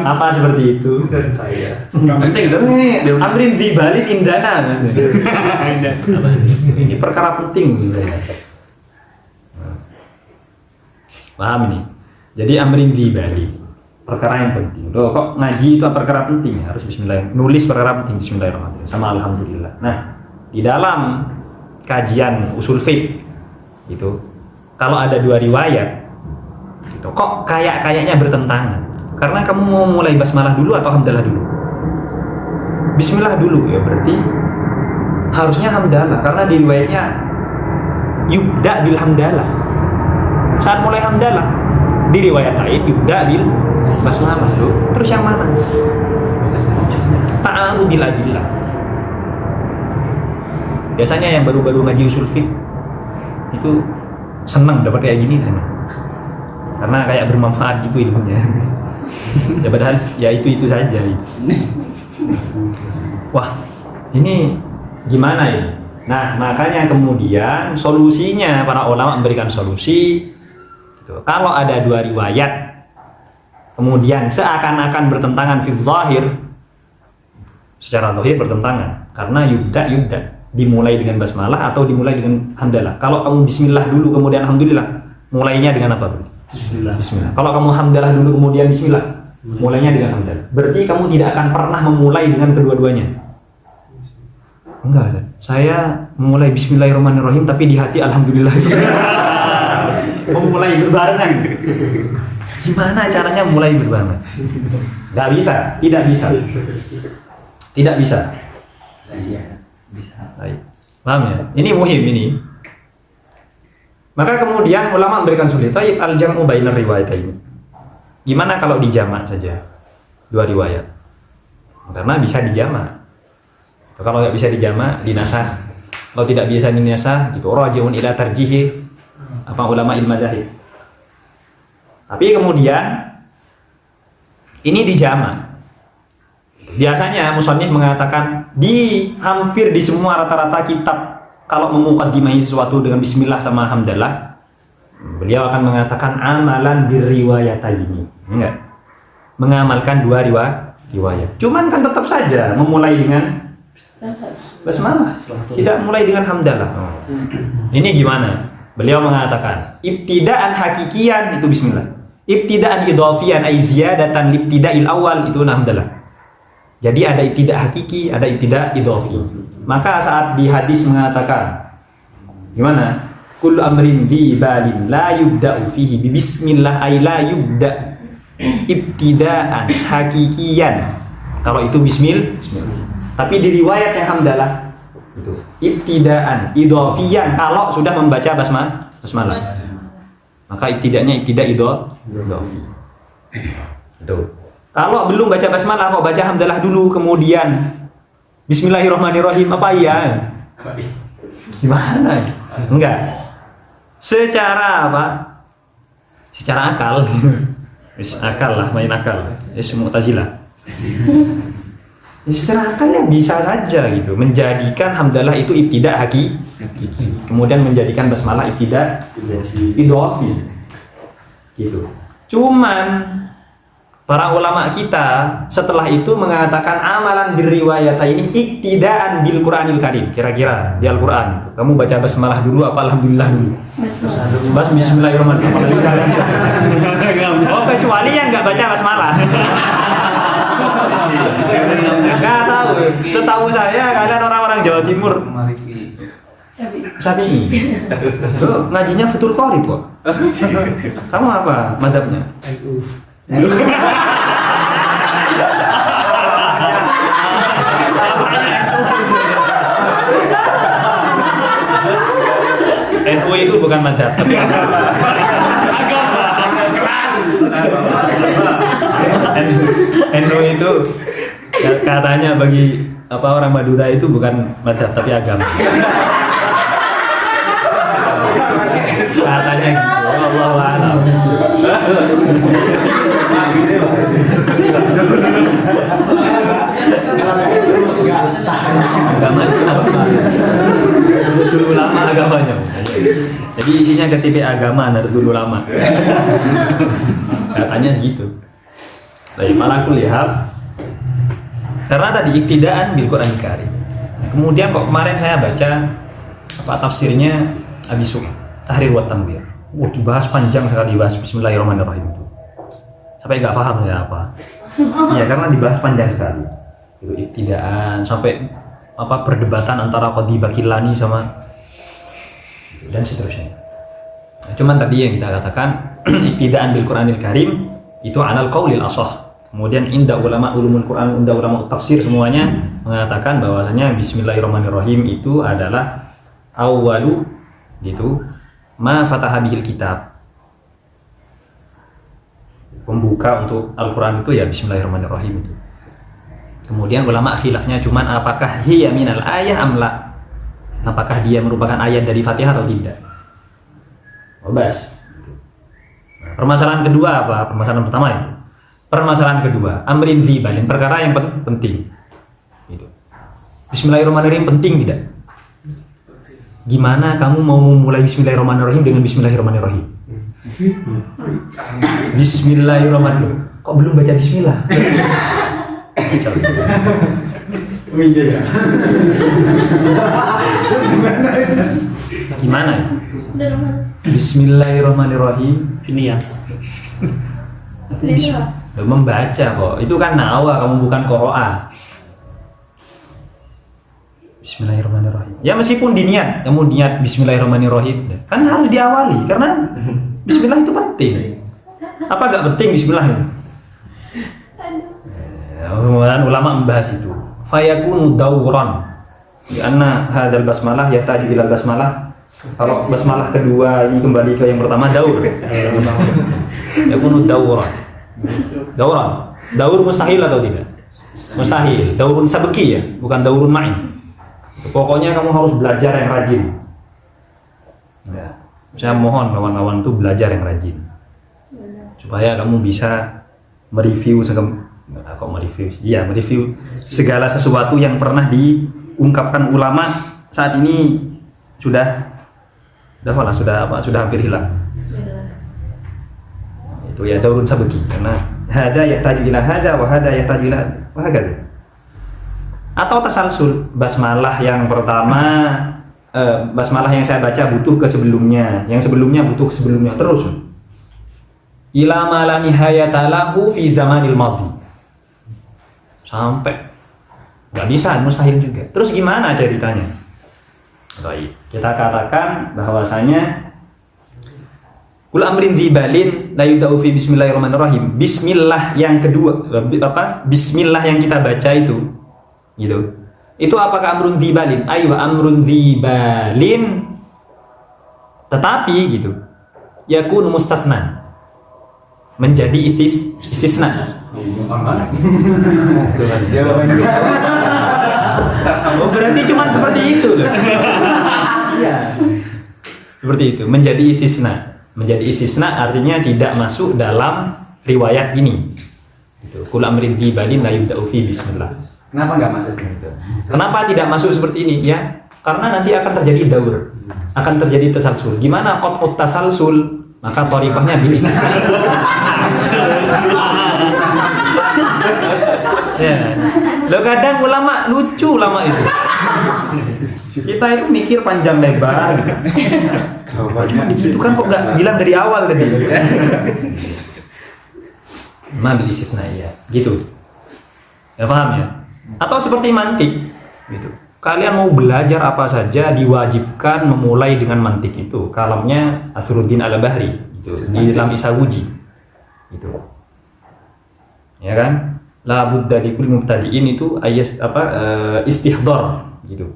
Apa seperti itu? Penting itu. Amrin zibalin indana. Ini perkara penting. Paham ini? Jadi amrin zibali, perkara yang penting. Loh, kok ngaji itu perkara penting? Harus bismillah. Nulis perkara penting bismillahirrahmanirrahim. Sama alhamdulillah. Nah, di dalam kajian usul fiqh itu kalau ada dua riwayat gitu, kok kayaknya bertentangan. Karena kamu mau mulai basmalah dulu atau hamdalah dulu? Bismillah dulu ya, berarti harusnya hamdalah karena di riwayatnya yubda bil hamdalah. Saat mulai hamdalah, di riwayat lain yubda bil basmalah. Terus yang mana? Ta'arudil adillah. Biasanya yang baru-baru ngaji usul fiqh itu senang dapat kayak gini, senang. Karena kayak bermanfaat gitu ilmunya. Ya padahal ya itu saja. Wah, ini gimana ini? Nah, makanya kemudian solusinya para ulama memberikan solusi gitu. Kalau ada dua riwayat kemudian seakan-akan bertentangan fi zahir, secara zahir bertentangan karena yubda dimulai dengan basmalah atau dimulai dengan hamdalah. Kalau kamu bismillah dulu kemudian alhamdulillah, mulainya dengan apa? Bismillah. Kalau kamu hamdalah dulu kemudian bismillah, mulainya dengan hamdalah. Berarti kamu tidak akan pernah memulai dengan kedua-duanya. Enggak, saya memulai bismillahirrahmanirrahim tapi di hati alhamdulillah. Memulai berbarengan. Gimana caranya mulai berbarengan? Enggak bisa, tidak bisa. Tidak bisa. Baik. Paham ya? Ini muhim ini. Maka kemudian ulama memberikan solusi. Taib al-jam'u bainar riwayataini. Gimana kalau dijamak saja dua riwayat? Karena bisa dijamak. Kalau nggak bisa dijamak, dinasah. Kalau tidak bisa dinasah, gitu. Raji'un ila tarjihi apa ulama ilmu dzahir. Tapi kemudian ini dijamak. Biasanya musannif mengatakan di hampir di semua rata-rata kitab kalau memuqaddimahi sesuatu dengan bismillah sama hamdalah, beliau akan mengatakan amalan birriwayataini. Enggak. Mengamalkan dua riwayat. Cuman kan tetap saja memulai dengan basmalah, tidak mulai dengan hamdalah. Ini gimana? Beliau mengatakan ibtidaan hakikian itu bismillah. Ibtidaan idhafiyan ay ziyadatan libtida'il awal itu hamdalah. Jadi ada ibtida' hakiki, ada ibtida' idhafi. Maka saat di hadis mengatakan gimana? Kullu amrin bi balin la yubda'u fihi bi bismillah ay la yubda' ibtida'an hakikiyan. Kalau itu bismillah. Tapi di riwayat yang hamdalah itu ibtida'an idhafiyan kalau sudah membaca basmalah. Maka ibtida'nya ibtida' idhafi. Itu. Kalau belum baca basmalah, kok baca hamdalah dulu kemudian bismillahirrahmanirrahim, apa iya? Gimana? Enggak. Secara apa? Secara akal. Akal lah, main akal. Mu'tazilah. Secara akal ya bisa saja gitu, menjadikan hamdalah itu ibtida' hakiki, kemudian menjadikan basmalah ibtida' idhafi. Gitu. Cuman para ulama kita setelah itu mengatakan amalan birriwayata ini iktidaan bil Qur'anil Karim. Kira-kira di Al-Qur'an kamu baca basmalah dulu apa alhamdulillah dulu? Bismillahirrahmanirrahim. Oh, kecuali yang nggak baca basmalah. Nggak tahu. Setahu saya kalian orang-orang Jawa Timur Syafi'i. Tuh ngajinya Fathul Qorib kok. Kamu apa madzhabnya? NU itu bukan mazhab tapi agama. NU itu katanya bagi orang Madura itu bukan madhab tapi agama. Katanya gitu. Wallahu a'lam. Agamanya apa? Betul ulama agamanya. Jadi isinya KTP agama Nahdlatul Ulama. Katanya segitu. Baik, malah aku lihat karena tadi iktidaan bil Quran Karim. Kemudian kok kemarin saya baca tafsirnya Abi Sum Tahrir wa Tanwir. Dibahas panjang sekali, dibahas Bismillahirrahmanirrahim itu. Sampai nggak paham saya apa. Iya, karena dibahas panjang sekali. Itu iktidaan sampai perdebatan antara Qadhi Bakilani sama dan seterusnya. Nah, cuman tadi yang kita katakan iktidaan bil Quranil Karim itu anal qaulil ashah. Kemudian inda ulama ulumul Quran, inda ulama tafsir semuanya mengatakan bahwasanya Bismillahirrahmanirrahim itu adalah awwalu gitu ma fataha bihil kitab. Pembuka untuk Al-Quran itu ya Bismillahirrahmanirrahim itu. Kemudian ulama khilafnya cuman apakah hiya minal ayah amla, apakah dia merupakan ayat dari Fatihah atau tidak. Bebas. Permasalahan kedua apa? Permasalahan pertama itu. Permasalahan kedua, amrin zibalin, perkara yang penting. Itu. Bismillahirrahmanirrahim penting tidak? Gimana kamu mau memulai Bismillahirrahmanirrahim dengan Bismillahirrahmanirrahim? Bismillahirrahmanirrahim. Kok belum baca Bismillah? Gimana itu? Bismillahirrahmanirrahim. Ini ya. Membaca kok. Itu kan nawa, kamu bukan qiraah. Bismillahirrahmanirrahim. Ya meskipun diniat, kamu niat Bismillahirrahmanirrahim, kan harus diawali karena Bismillah itu penting. Apa gak penting Bismillah? Kemudian ulama membahas itu. Fayakunu dawran. Karena hadal basmalah yahtaju ila basmalah. Kalau basmalah kedua ini kembali ke yang pertama daur. Yakunu dawran. Dawran. Daur mustahil atau tidak? Mustahil. Daurun sabki ya, bukan daurun main. Pokoknya kamu harus belajar yang rajin. Ya. Saya mohon kawan-kawan itu belajar yang rajin. Supaya kamu bisa mereview segala sesuatu yang pernah diungkapkan ulama saat ini sudah hampir hilang. Itu ya daurun sabki, karena hada yahtaju ila hada wa hada yahtaju ila wa hakadha. Atau tasalsul, basmalah yang pertama, basmalah yang saya baca butuh ke sebelumnya, yang sebelumnya butuh ke sebelumnya, terus ila ma la nihayata lahu fi zamanil madhi, sampai nggak bisa, mustahil juga. Terus gimana ceritanya? Baik, kita katakan bahwasanya kul amrin dzibalin la yudau fi bismillahirrahmanirrahim. Bismillah yang kedua, Bismillah yang kita baca itu gitu. Itu apakah amrun dzibalin? Ayo amrun dzibalin. Tetapi gitu. Yakun mustasna. Menjadi istisna. Berarti cuma seperti itu loh. Iya. Seperti itu, menjadi istisna. Menjadi istisna artinya tidak masuk dalam riwayat ini. Itu. Kul amrin dzibalin la yubda'u fi bismillah. Kenapa nggak masuk seperti itu? Kenapa tidak masuk seperti ini? Ya, karena nanti akan terjadi daur, akan terjadi tasalsul. Gimana qat'ut tasalsul? Maka thariqahnya bil istisna. Ya. Lo kadang ulama lucu ulama itu. Kita itu mikir panjang lebar gitu. Cuma di situ kan kok nggak bilang dari awal tadi. Bil istisna ya, gitu. Ya paham ya? Atau seperti mantik gitu. Kalian mau belajar apa saja diwajibkan memulai dengan mantik itu. Kalamnya Asruddin Al-Bahri gitu. Di dalam Isawuji gitu. Ya kan? La budda likul mubtadi'in itu istihdar gitu.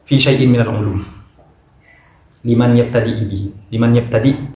Fi syai'in minal ulum. Liman yabtadi bihi. Liman yabtadi